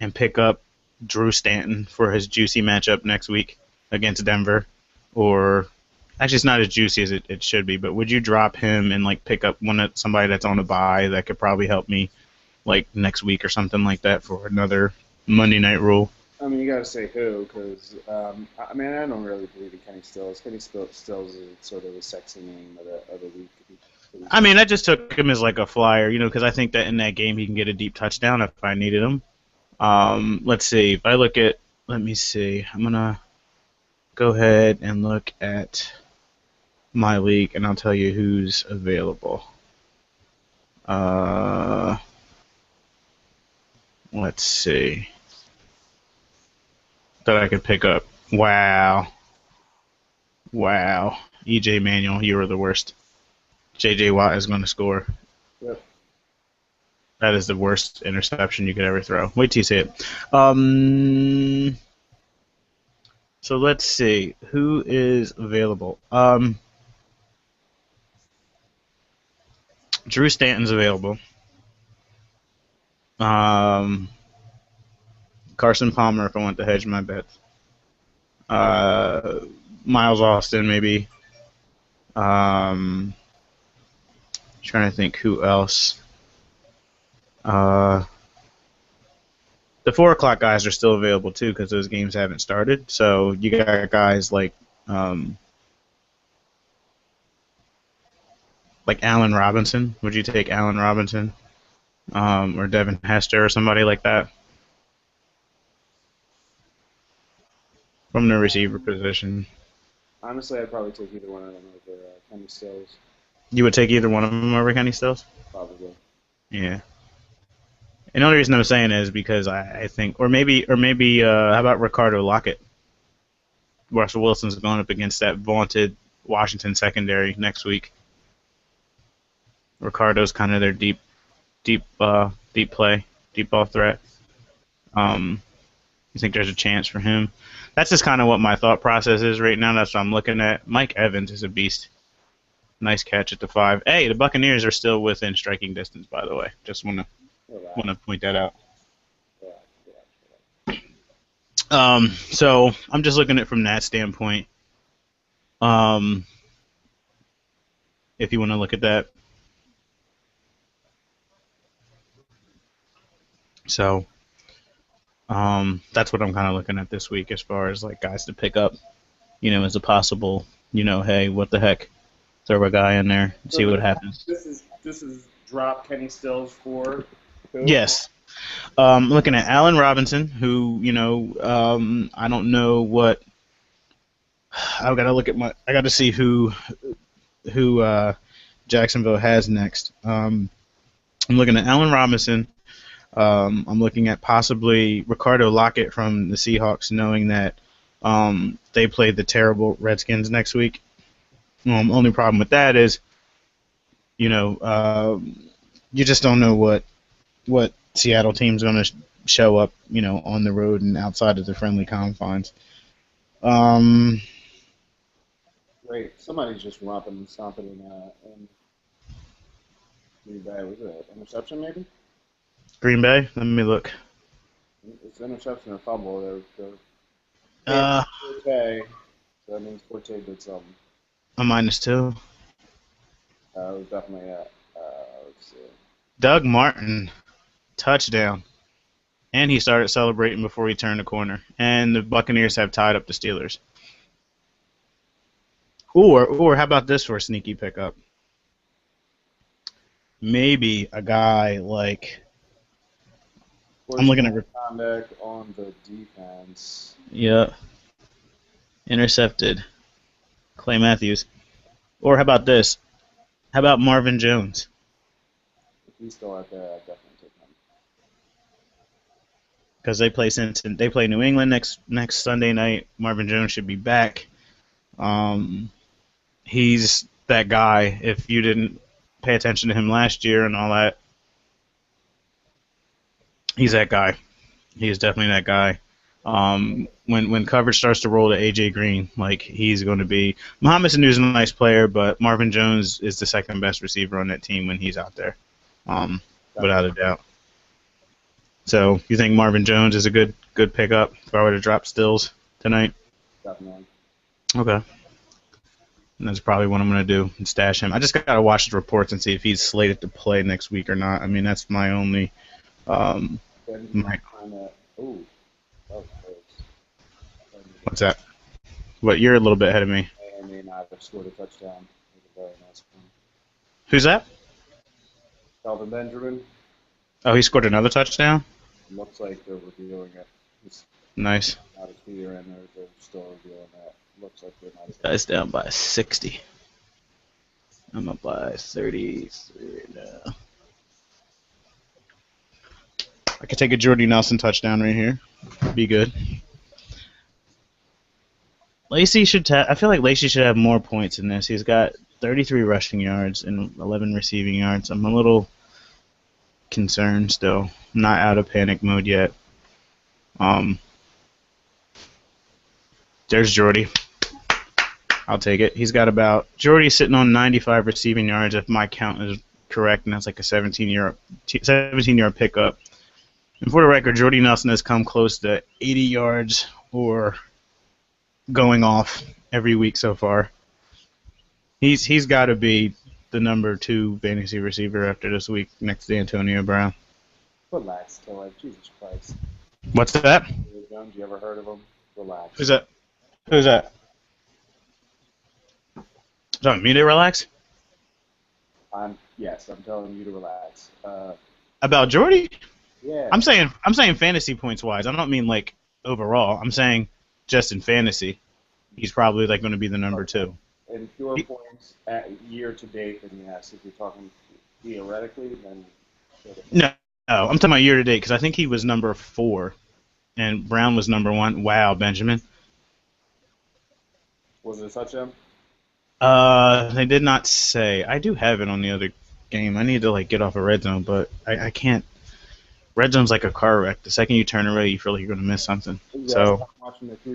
and pick up Drew Stanton for his juicy matchup next week against Denver? Or actually, it's not as juicy as it should be, but would you drop him and pick up somebody that's on a bye that could probably help me next week or something like that for another Monday Night Rule? I mean, you got to say who, because I don't really believe in Kenny Stills. Kenny Stills is sort of a sexy name of the week. I mean, I just took him as a flyer, because I think that in that game he can get a deep touchdown if I needed him. Let's see. If I let me see. I'm gonna go ahead and look at my league, and I'll tell you who's available. Let's see. That I could pick up. Wow. EJ Manuel, you were the worst. J.J. Watt is going to score. Yep. That is the worst interception you could ever throw. Wait till you see it. So let's see. Who is available? Drew Stanton's available. Carson Palmer, if I want to hedge my bets. Miles Austin, maybe. Trying to think who else. The 4 o'clock guys are still available too because those games haven't started. So you got guys like Allen Robinson. Would you take Allen Robinson? Or Devin Hester or somebody like that? from the receiver position. Honestly, I'd probably take either one of them over Kenny Stills, You would take either one of them over Kenny Stills? probably. Yeah. And the only reason I'm saying is because I think, or maybe, how about Ricardo Lockett? Russell Wilson's going up against that vaunted Washington secondary next week. Ricardo's kind of their deep play, deep ball threat. You think there's a chance for him? That's just kind of what my thought process is right now. That's what I'm looking at. Mike Evans is a beast. Nice catch at the 5. Hey, the Buccaneers are still within striking distance, by the way. Just want to point that out. So I'm just looking at it from that standpoint. If you want to look at that. So that's what I'm kind of looking at this week as far as like guys to pick up, as a possible, hey, what the heck, throw a guy in there, and see what happens. This is drop Kenny Stills for who? Yes. Looking at Allen Robinson, who, I don't know what. I got to see who Jacksonville has next. I'm looking at Allen Robinson. I'm looking at possibly Ricardo Lockett from the Seahawks, knowing that they play the terrible Redskins next week. Only problem with that is, you just don't know what Seattle team's going to show up, on the road and outside of the friendly confines. Wait, somebody's just romping and stomping in Green Bay. Was it an interception, maybe? Green Bay? Let me look. It's an interception or fumble. Uh, Forte. So that means Forte did something. a -2. It was definitely let's see. Doug Martin, touchdown. And he started celebrating before he turned the corner. And the Buccaneers have tied up the Steelers. Or how about this for a sneaky pickup? Maybe a guy like... I'm looking at... Conduct on the defense. Yeah. Intercepted. Clay Matthews. Or how about this? How about Marvin Jones? If he's still out there, I'd definitely take him. Because they play New England next Sunday night. Marvin Jones should be back. He's that guy. If you didn't pay attention to him last year and all that, he's that guy. He is definitely that guy. When coverage starts to roll to AJ Green, like he's going to be. Mohamed Sanu is a nice player, but Marvin Jones is the second best receiver on that team when he's out there, without a doubt. So you think Marvin Jones is a good pickup if I were to drop Stills tonight? Definitely. Okay. And that's probably what I'm going to do and stash him. I just got to watch the reports and see if he's slated to play next week or not. I mean, that's my only. What's that? What, you're a little bit ahead of me. I may not have scored a touchdown. It was a very nice one. Who's that? Kelvin Benjamin. Oh, he scored another touchdown? Looks like they're revealing it. He's Nice. not a clear in there. They're still revealing that. Looks like they're not. Guy's down by 60. I'm up by 33 now. I could take a Jordy Nelson touchdown right here. Be good. Lacey should. I feel like Lacey should have more points in this. He's got 33 rushing yards and 11 receiving yards. I'm a little concerned still. I'm not out of panic mode yet. There's Jordy. I'll take it. He's got Jordy's sitting on 95 receiving yards if my count is correct, and that's like a 17-yard pickup. And for the record, Jordy Nelson has come close to 80 yards or going off every week so far. He's got to be the number 2 fantasy receiver after this week next to Antonio Brown. Relax, Kelly. Jesus Christ. What's that? Jones, you ever heard of him? Relax. Who's that? Who's that? Telling me to relax? Yes, I'm telling you to relax. About Jordy? Yeah. I'm saying fantasy points wise. I don't mean like overall. I'm saying just in fantasy, he's probably like going to be the number 2. In pure points at year to date, then yes. If you're talking theoretically, then No, I'm talking about year to date because I think he was number 4, and Brown was number 1. Wow, Benjamin. was it a touchdown? They did not say. I do have it on the other game. I need to like get off of red zone, but I can't. Red zone's like a car wreck. The second you turn away, you feel like you're gonna miss something. Yeah, So I'm watching the Cruise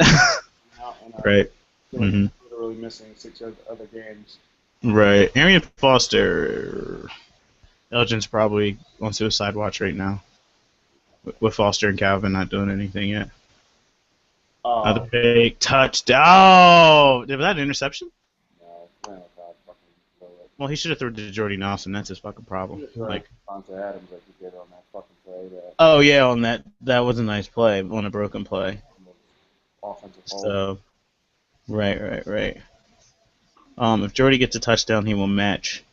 now, and I right, feel like I'm literally missing 6 other games. right. Arian Foster, Elgin's probably on suicide watch right now, with Foster and Calvin not doing anything yet. Another big touchdown. Oh, was that an interception? No, man, God, fucking blow it. Well, he should have thrown to Jordy Nelson. That's his fucking problem. Like, Devontae Adams like he did on that fucking play. oh yeah, on that was a nice play on a broken play. Offensive hold. So, right. If Jordy gets a touchdown, he will match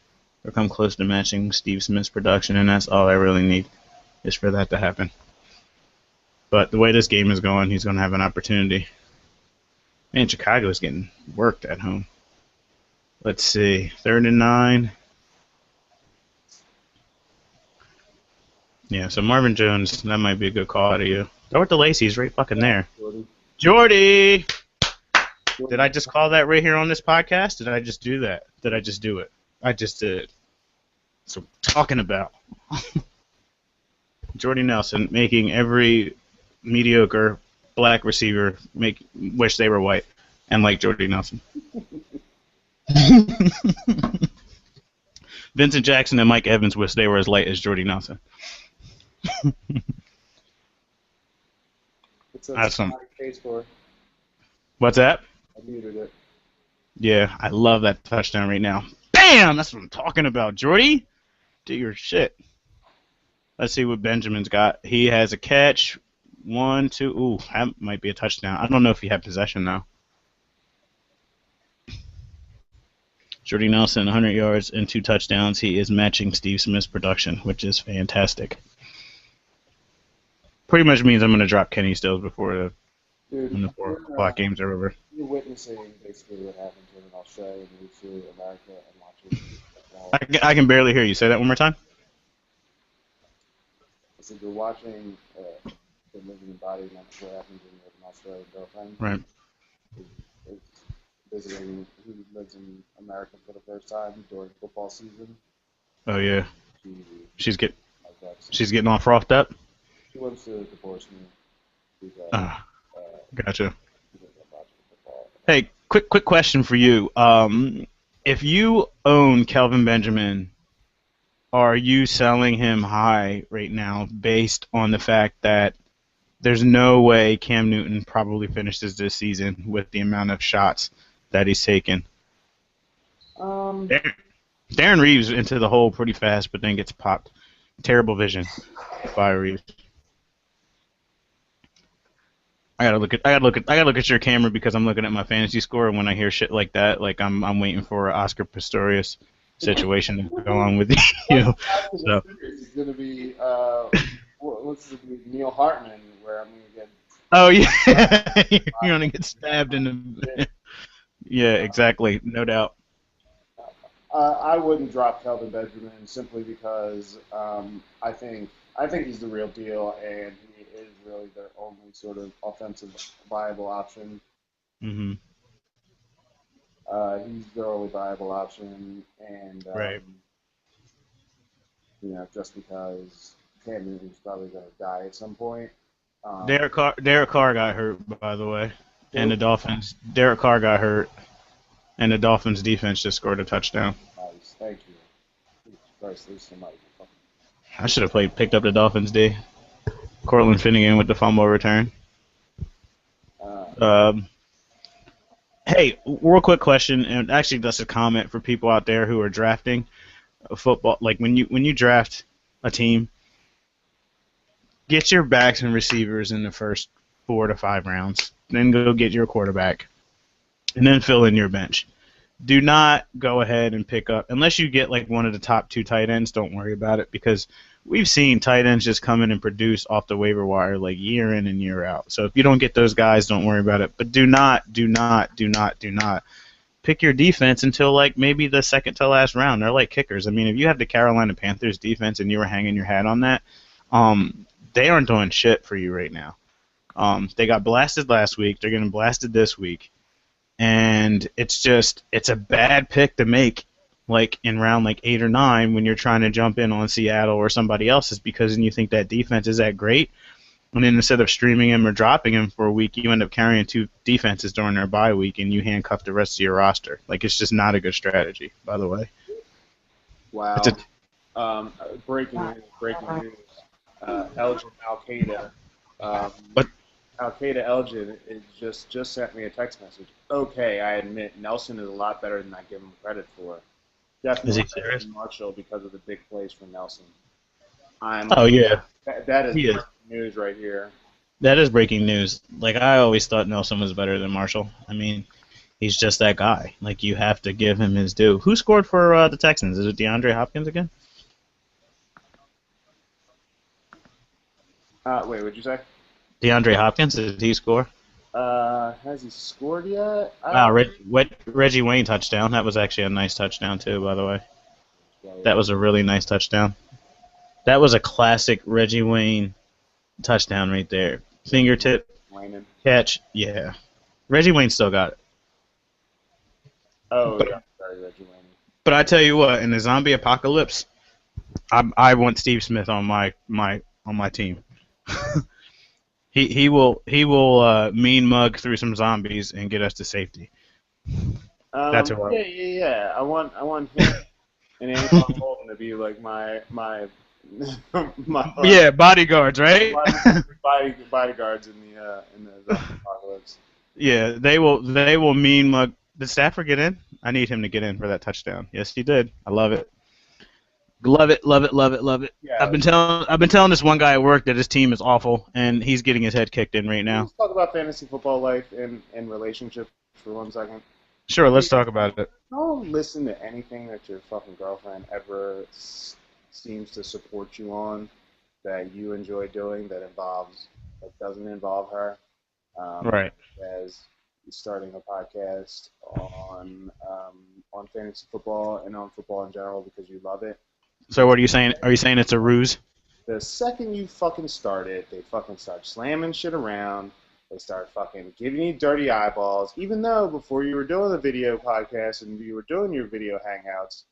or come close to matching Steve Smith's production, and that's all I really need is for that to happen. But the way this game is going, he's going to have an opportunity. Man, Chicago is getting worked at home. Let's see, 3rd and 9. Yeah, so Marvin Jones, that might be a good call out of you. Throw it to Lacey, he's right fucking there. Jordy! Did I just call that right here on this podcast? Did I just do that? Did I just do it? I just did. So talking about Jordy Nelson making every mediocre black receiver wish they were white and like Jordy Nelson. Vincent Jackson and Mike Evans wish they were as light as Jordy Nelson. That's some case for. What's that? I muted it. Yeah, I love that touchdown right now. Bam! That's what I'm talking about, Jordy. Do your shit. Let's see what Benjamin's got. He has a catch. 1, 2. Ooh, that might be a touchdown. I don't know if he had possession, though. Jordy Nelson, 100 yards and 2 touchdowns. He is matching Steve Smith's production, which is fantastic. Pretty much means I'm going to drop Kenny Stills before the 4 o'clock games are over. You're witnessing basically what happened in Australia and move to America and watching. I can barely hear you. Say that one more time. So you're watching the living embodiment of what happens in an Australian girlfriend. Right. Is visiting who lives in America for the first time during football season. Oh yeah. She's getting all frothed up. She wants to divorce me. Gotcha. Hey, quick question for you. If you own Kelvin Benjamin, are you selling him high right now based on the fact that there's no way Cam Newton probably finishes this season with the amount of shots that he's taken? Darren Reeves into the hole pretty fast, but then gets popped. Terrible vision by Reeves. I gotta look at your camera because I'm looking at my fantasy score, and when I hear shit like that, like I'm waiting for an Oscar Pistorius situation to go on with you. So it's gonna be what's it gonna be? Neil Hartman, where I'm gonna get. Oh yeah, you're gonna get stabbed in the. Yeah, exactly, no doubt. I wouldn't drop Kelvin Benjamin simply because I think he's the real deal, and he is really their only sort of offensive viable option. Mm-hmm. He's their only viable option, and right. Just because Cam Newton's probably going to die at some point. Derek Carr got hurt, by the way, and the Dolphins. Derek Carr got hurt, and the Dolphins defense just scored a touchdown. Nice, thank you. Christ, there's somebody. I should have picked up the Dolphins D. Cortland Finnegan with the fumble return. Hey, real quick question, and actually that's a comment for people out there who are drafting football. Like when you draft a team, get your backs and receivers in the first 4 to 5 rounds. Then go get your quarterback, and then fill in your bench. do not go ahead and pick up unless you get like one of the top two tight ends. Don't worry about it because we've seen tight ends just come in and produce off the waiver wire like year in and year out. So if you don't get those guys, don't worry about it. But do not pick your defense until like maybe the second to last round. They're like kickers. I mean, if you have the Carolina Panthers defense and you were hanging your hat on that, they aren't doing shit for you right now. They got blasted last week. They're getting blasted this week. And it's a bad pick to make like in round like 8 or 9 when you're trying to jump in on Seattle or somebody else's because then you think that defense is that great. And then instead of streaming him or dropping him for a week, you end up carrying 2 defenses during their bye week and you handcuff the rest of your roster. Like, it's just not a good strategy, by the way. Wow. Breaking news. Elgin Al-Qaeda. What? Al-Qaeda Elgin just sent me a text message. Okay, I admit Nelson is a lot better than I give him credit for. Definitely Is he serious? Marshall because of the big plays from Nelson. Yeah. That is He is. breaking news right here. That is breaking news. Like, I always thought Nelson was better than Marshall. I mean, he's just that guy. Like, you have to give him his due. Who scored for the Texans? Is it DeAndre Hopkins again? Wait, what'd you say? DeAndre Hopkins, did he score? Has he scored yet? Wow, Reggie Wayne touchdown. That was actually a nice touchdown, too, by the way. That was a really nice touchdown. That was a classic Reggie Wayne touchdown right there. Fingertip catch. Yeah. Reggie Wayne still got it. Oh, yeah. Sorry, Reggie Wayne. But I tell you what, in the zombie apocalypse, I want Steve Smith on my team. He will mean mug through some zombies and get us to safety. That's what. Yeah. I want him and Anton Bolton to be like my yeah, bodyguards, right? bodyguards in the zombie apocalypse. Yeah, they will mean mug. Did Stafford get in? I need him to get in for that touchdown. Yes, he did. I love it. Love it. Yeah. I've been telling this one guy at work that his team is awful, and he's getting his head kicked in right now. Let's talk about fantasy football life and relationships for 1 second. Sure, let's talk about it. Don't listen to anything that your fucking girlfriend ever seems to support you on that you enjoy doing that doesn't involve her. Right. As starting a podcast on fantasy football and on football in general because you love it. So what are you saying? Are you saying it's a ruse? The second you fucking start it, they fucking start slamming shit around. They start fucking giving you dirty eyeballs, even though before you were doing the video podcast and you were doing your video hangouts,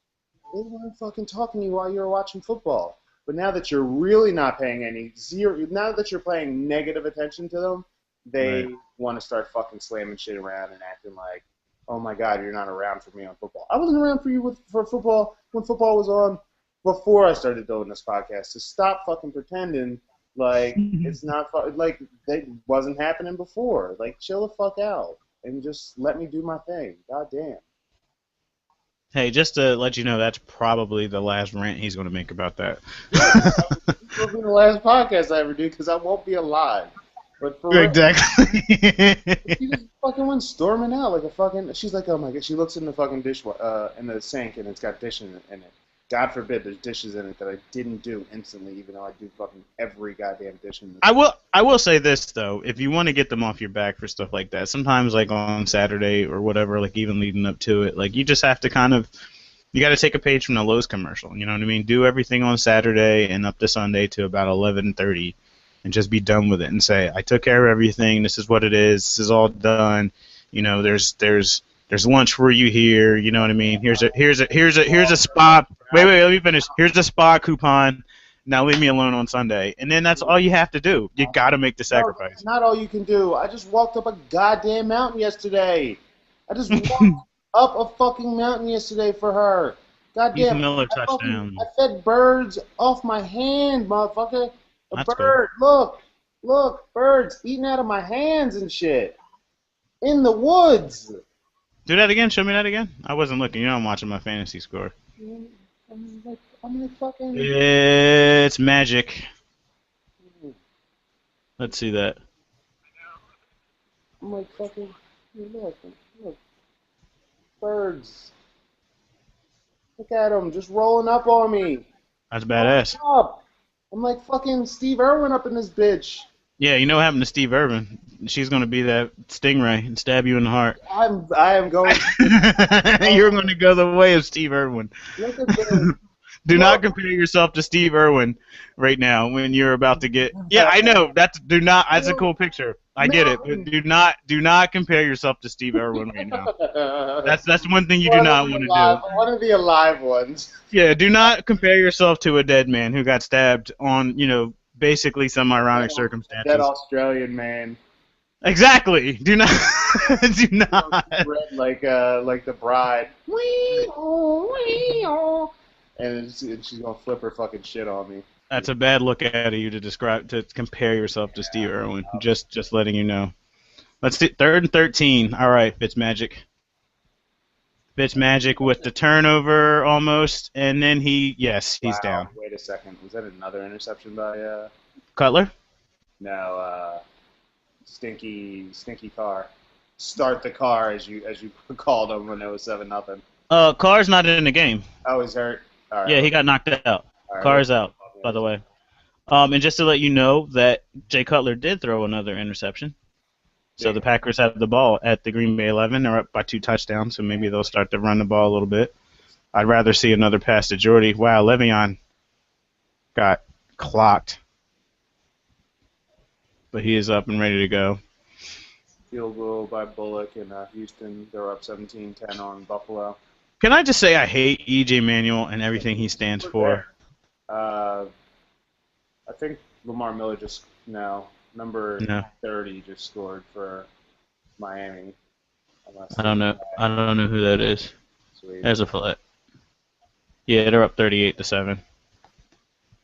they weren't fucking talking to you while you were watching football. But now that you're really not paying now that you're paying negative attention to them, they want to start fucking slamming shit around and acting like, oh my God, you're not around for me on football. I wasn't around for you for football when football was on before I started doing this podcast. So stop fucking pretending like it's not like that wasn't happening before. Like, chill the fuck out and just let me do my thing. God damn. Hey, just to let you know, that's probably the last rant he's going to make about that. This will be the last podcast I ever do because I won't be alive. But for exactly. She just fucking went storming out like a fucking. She's like, oh my God. She looks in the fucking in the sink and it's got dish in it. God forbid there's dishes in it that I didn't do instantly, even though I do fucking every goddamn dish in this. I will say this though, if you want to get them off your back for stuff like that, sometimes like on Saturday or whatever, like even leading up to it, like you just have to you got to take a page from the Lowe's commercial. You know what I mean? Do everything on Saturday and up to Sunday to about 11:30, and just be done with it and say, I took care of everything. This is what it is. This is all done. You know, there's lunch for you here. You know what I mean? Here's a spa. Wait, let me finish. Here's a spa coupon. Now leave me alone on Sunday. And then that's all you have to do. You got to make the sacrifice. No, not all you can do. I just walked up a goddamn mountain yesterday. I just walked up a fucking mountain yesterday for her. Goddamn. Ethan Miller touchdown. I fed birds off my hand, motherfucker. That's bird. Cool. Look, birds eating out of my hands and shit. In the woods. Do that again. Show me that again. I wasn't looking. You know I'm watching my fantasy score. I'm like fucking. It's magic. Let's see that. I'm like fucking. Look. Birds. Look at him, just rolling up on me. That's Rolling badass. up. I'm like fucking Steve Irwin up in this bitch. Yeah, you know what happened to Steve Irwin? She's gonna be that stingray and stab you in the heart. I am going. You're gonna go the way of Steve Irwin. Look at this. Do not compare yourself to Steve Irwin right now when you're about to get. Yeah, I know. That's a cool picture. I get it, but do not compare yourself to Steve Irwin right now. That's one thing you do not want to do. One of the alive ones. Yeah, do not compare yourself to a dead man who got stabbed on, basically some ironic Dead circumstances. Australian man. Exactly. Do not. Do not. Red like the bride. And she's gonna flip her fucking shit on me. That's a bad look at you to compare yourself to Steve Irwin. Just letting you know. Let's see. 3rd and 13. All right, Fitzmagic. Fitzmagic with the turnover almost, and then he's down. Wait a second. Was that another interception by Cutler? No, Stinky Carr. Start the car as you called him when it was 7-0. Carr's not in the game. Oh, he's hurt. All right. Yeah, he got knocked out. All right. Carr's out, by the way. And just to let you know that Jay Cutler did throw another interception. So the Packers have the ball at the Green Bay 11. They're up by 2 touchdowns, so maybe they'll start to run the ball a little bit. I'd rather see another pass to Jordy. Wow, Le'Veon got clocked. But he is up and ready to go. Field goal by Bullock in Houston. They're up 17-10 on Buffalo. Can I just say I hate E.J. Manuel and everything he stands for? I think Lamar Miller number 30 just scored for Miami. I don't know. I don't know who that is. Sweet. There's a flat. Yeah, they're up 38-7.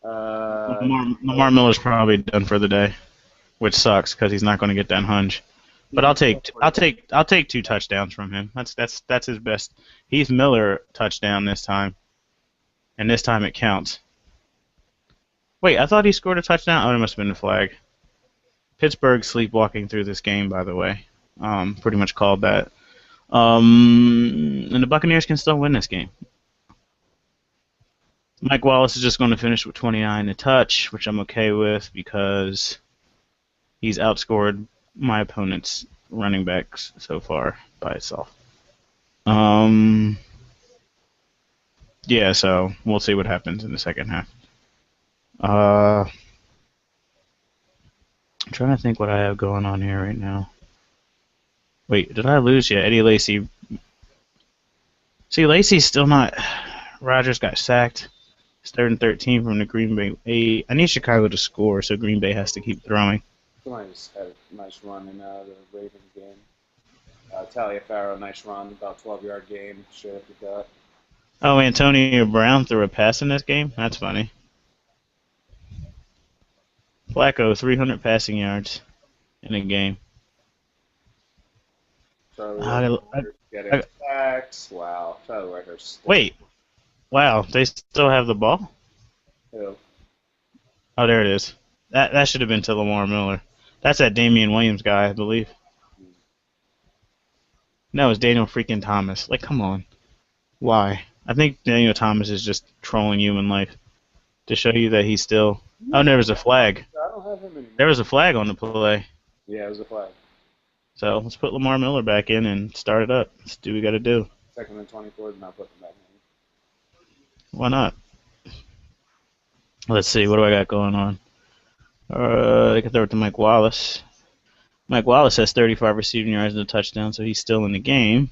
Lamar Miller's probably done for the day, which sucks because he's not going to get that hunch. But I'll take 2 touchdowns from him. That's his best. Heath Miller touchdown this time, and this time it counts. Wait, I thought he scored a touchdown. Oh, it must have been a flag. Pittsburgh sleepwalking through this game, by the way. Pretty much called that. And the Buccaneers can still win this game. Mike Wallace is just going to finish with 29 a touch, which I'm okay with because he's outscored my opponent's running backs so far by itself. Yeah, so we'll see what happens in the second half. I'm trying to think what I have going on here right now. Wait, did I lose yet? Eddie Lacy. See, Lacy's still not. Rodgers got sacked. It's 3rd and 13 from the Green Bay 8. I need Chicago to score, so Green Bay has to keep throwing. Somebody just had a nice run in the Ravens game. Taliaferro, nice run, about 12-yard game, straight up the gut. Oh, Antonio Brown threw a pass in this game? That's funny. Flacco, 300 passing yards in a game. Getting sacks. Wow. Tyler Reckers. Wait. Wow, they still have the ball? Who? Oh, there it is. That should have been to Lamar Miller. That's that Damian Williams guy, I believe. No, it's Daniel freaking Thomas. Like, come on. Why? I think Daniel Thomas is just trolling human life to show you that he's still... Oh, there was a flag. I don't have him anymore. There was a flag on the play. Yeah, it was a flag. So let's put Lamar Miller back in and start it up. Let's do what we got to do. 2nd and 24, not putting him back in. Why not? Let's see. What do I got going on? I can throw it to Mike Wallace. Mike Wallace has 35 receiving yards and a touchdown, so he's still in the game.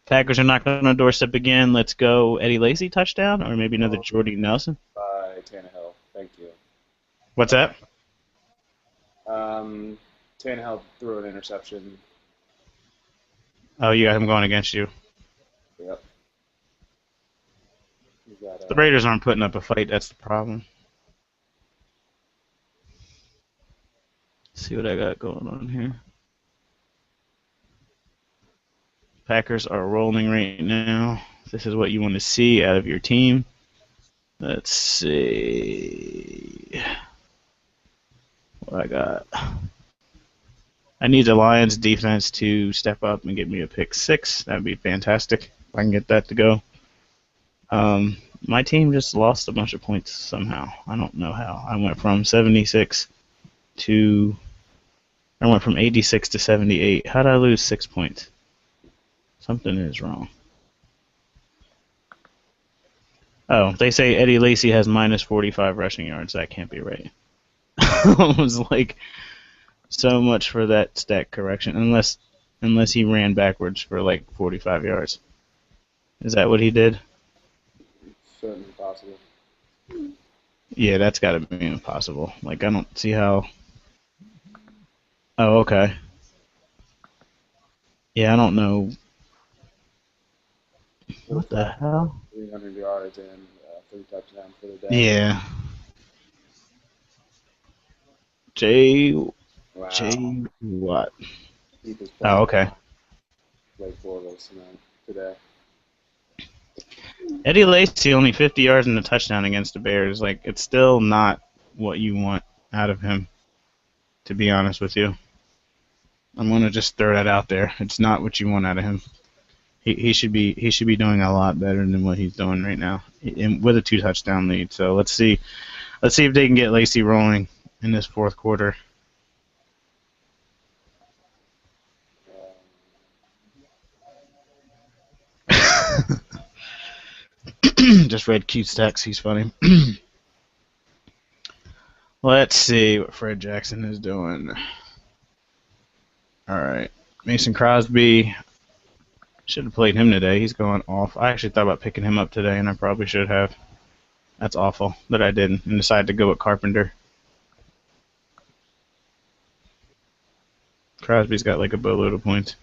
Packers are knocking on the doorstep again. Let's go Eddie Lacy touchdown, or maybe another Jordy Nelson. By Tannehill. Thank you. What's that? Tannehill threw an interception. Oh, you got him going against you. Yep. The Raiders aren't putting up a fight. That's the problem. Let's see what I got going on here. Packers are rolling right now. This is what you want to see out of your team. Let's see what I got. I need the Lions defense to step up and get me a pick 6. That'd be fantastic if I can get that to go. My team just lost a bunch of points somehow. I don't know how. I went from 76 to I went from 86 to 78. How did I lose 6 points? Something is wrong. Oh, they say Eddie Lacy has minus 45 rushing yards. That can't be right. I was like, so much for that stat correction. Unless he ran backwards for like 45 yards. Is that what he did? Certainly possible. Yeah, that's got to be impossible. Like, I don't see how. Oh, okay. Yeah, I don't know. What the hell? 300 yards and 3 touchdowns for the day. Yeah. Jay Wow. what? Keep his Oh, okay. Wake Forest today. Eddie Lacy only 50 yards and a touchdown against the Bears. Like, it's still not what you want out of him, to be honest with you. I'm gonna just throw that out there. It's not what you want out of him. He should be doing a lot better than what he's doing right now, with a 2-touchdown lead. So let's see if they can get Lacy rolling in this fourth quarter. Just read Q Stacks. He's funny. Let's see what Fred Jackson is doing. All right, Mason Crosby. Should have played him today. He's going off. I actually thought about picking him up today, and I probably should have. That's awful that I didn't and decided to go with Carpenter. Crosby's got like a boatload of points.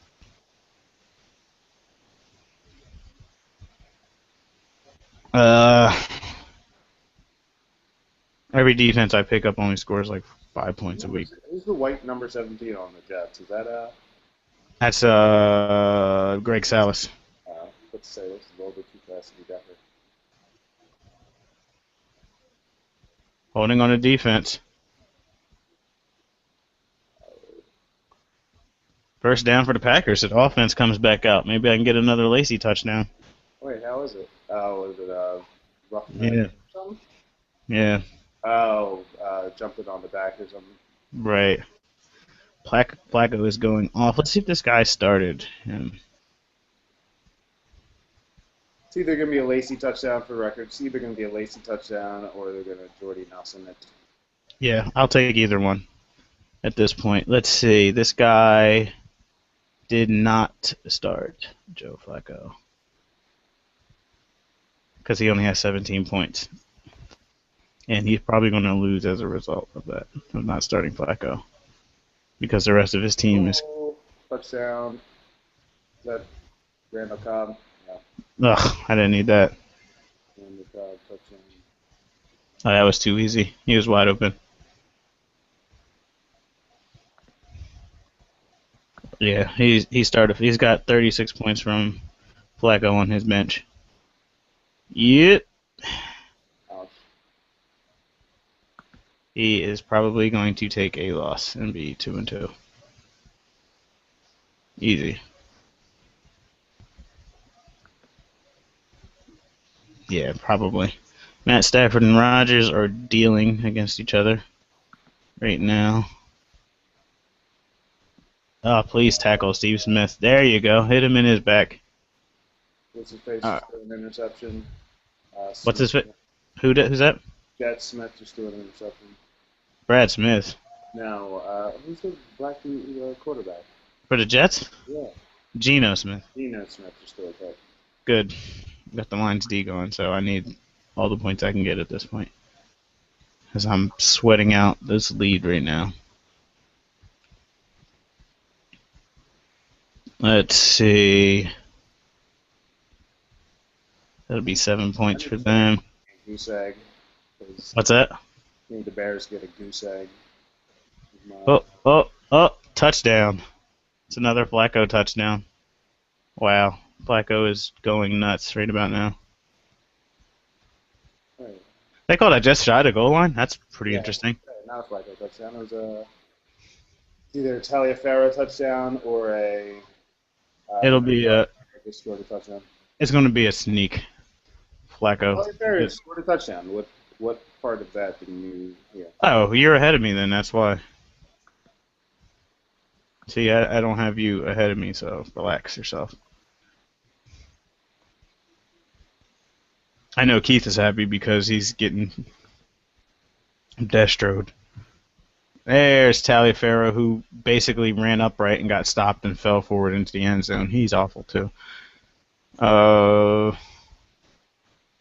Every defense I pick up only scores like 5 points a week. Who's the white number 17 on the Jets? Is that That's Greg Salas. let's say this is a little bit too fast to be Decker. Holding on to defense. First down for the Packers. The offense comes back out. Maybe I can get another Lacy touchdown. Wait, how is it? Oh, was it rough? Yeah. Yeah. Oh, jumped it on the back or something. Right. Flacco is going off. Let's see if this guy started him. It's either going to be a Lacy touchdown for record. It's either going to be a Lacy touchdown or they're going to Jordy Nelson it. Yeah, I'll take either one at this point. Let's see. This guy did not start Joe Flacco because he only has 17 points. And he's probably going to lose as a result of that, of not starting Flacco. Because the rest of his team is... Touchdown. Is that Randall Cobb? No. Ugh, I didn't need that. Randall Cobb, touchdown. Oh, that was too easy. He was wide open. Yeah, he started. He's got 36 points from Flacco on his bench. Yep. He is probably going to take a loss and be 2-2. Easy. Yeah, probably. Matt Stafford and Rodgers are dealing against each other right now. Oh, please tackle Steve Smith. There you go. Hit him in his back. What's his face? Just threw an interception. What's his face? Who's that? Jet Smith just threw an interception. Brad Smith. No, who's the black quarterback? For the Jets? Yeah. Geno Smith. Geno Smith just threw a pick. Good. Got the Lions D going, so I need all the points I can get at this point. Because I'm sweating out this lead right now. Let's see. That'll be 7 points for them. Goose egg. What's that? I think the Bears get a goose egg. Oh, touchdown. It's another Flacco touchdown. Wow. Flacco is going nuts right about now. Right. They call that just shy of the goal line? That's pretty interesting. Not a Flacco touchdown. It was a either a Taliaferro touchdown or a It'll be a. scored a touchdown. It's going to be a sneak. Flacco. Taliaferro scored a touchdown. What part of that didn't you hear? Oh, you're ahead of me then. That's why. See, I don't have you ahead of me, so relax yourself. I know Keith is happy because he's getting destroed. There's Taliaferro, who basically ran upright and got stopped and fell forward into the end zone. He's awful, too.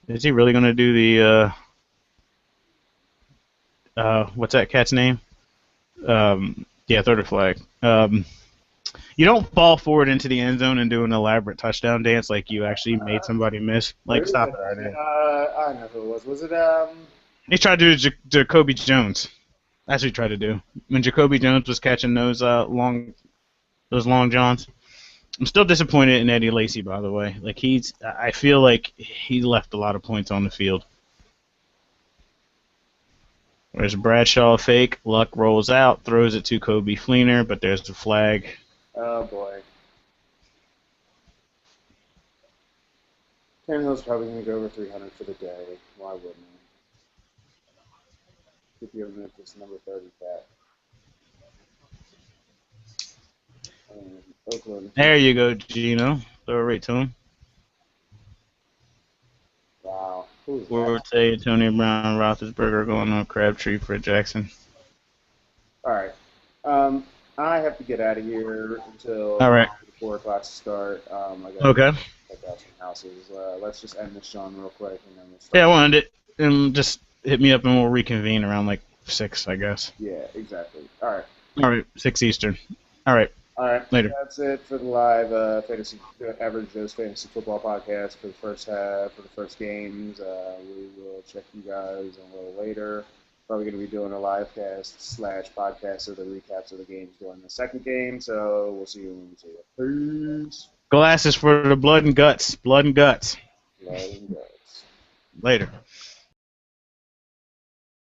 Is he really going to do the, what's that cat's name? Yeah, throw the flag. You don't fall forward into the end zone and do an elaborate touchdown dance like you actually made somebody miss. Like, stop it right there. I don't know who it was. Was it, He tried to do Jacoby Jones. That's what he tried to do. When Jacoby Jones was catching those long johns. I'm still disappointed in Eddie Lacy, by the way. Like, I feel like he left a lot of points on the field. There's Bradshaw fake. Luck rolls out, throws it to Kobe Fleener, but there's the flag. Oh, boy. Tannehill's probably going to go over 300 for the day. Why wouldn't he? Keep your Memphis number 30 cat. And Oakland. There you go, Gino. Throw it right to him. Wow. Who's Forte, Antonio Brown, Roethlisberger going on Crabtree for Jackson. All right. I have to get out of here until All right. 4 o'clock to start. I got Okay. check out some houses. Let's just end this, Sean, real quick, and then we'll start. Yeah, we'll end it. And just hit me up and we'll reconvene around like 6, I guess. Yeah, exactly. All right. All right, 6 Eastern. All right. All right. Later. That's it for the live Average Joe's Fantasy Football podcast for the first half, for the first games. We will check you guys a little later. Probably going to be doing a live cast / podcast of the recaps of the games during the second game. So we'll see you when we see you. Peace. Glasses for the blood and guts. Blood and guts. Blood and guts. Later.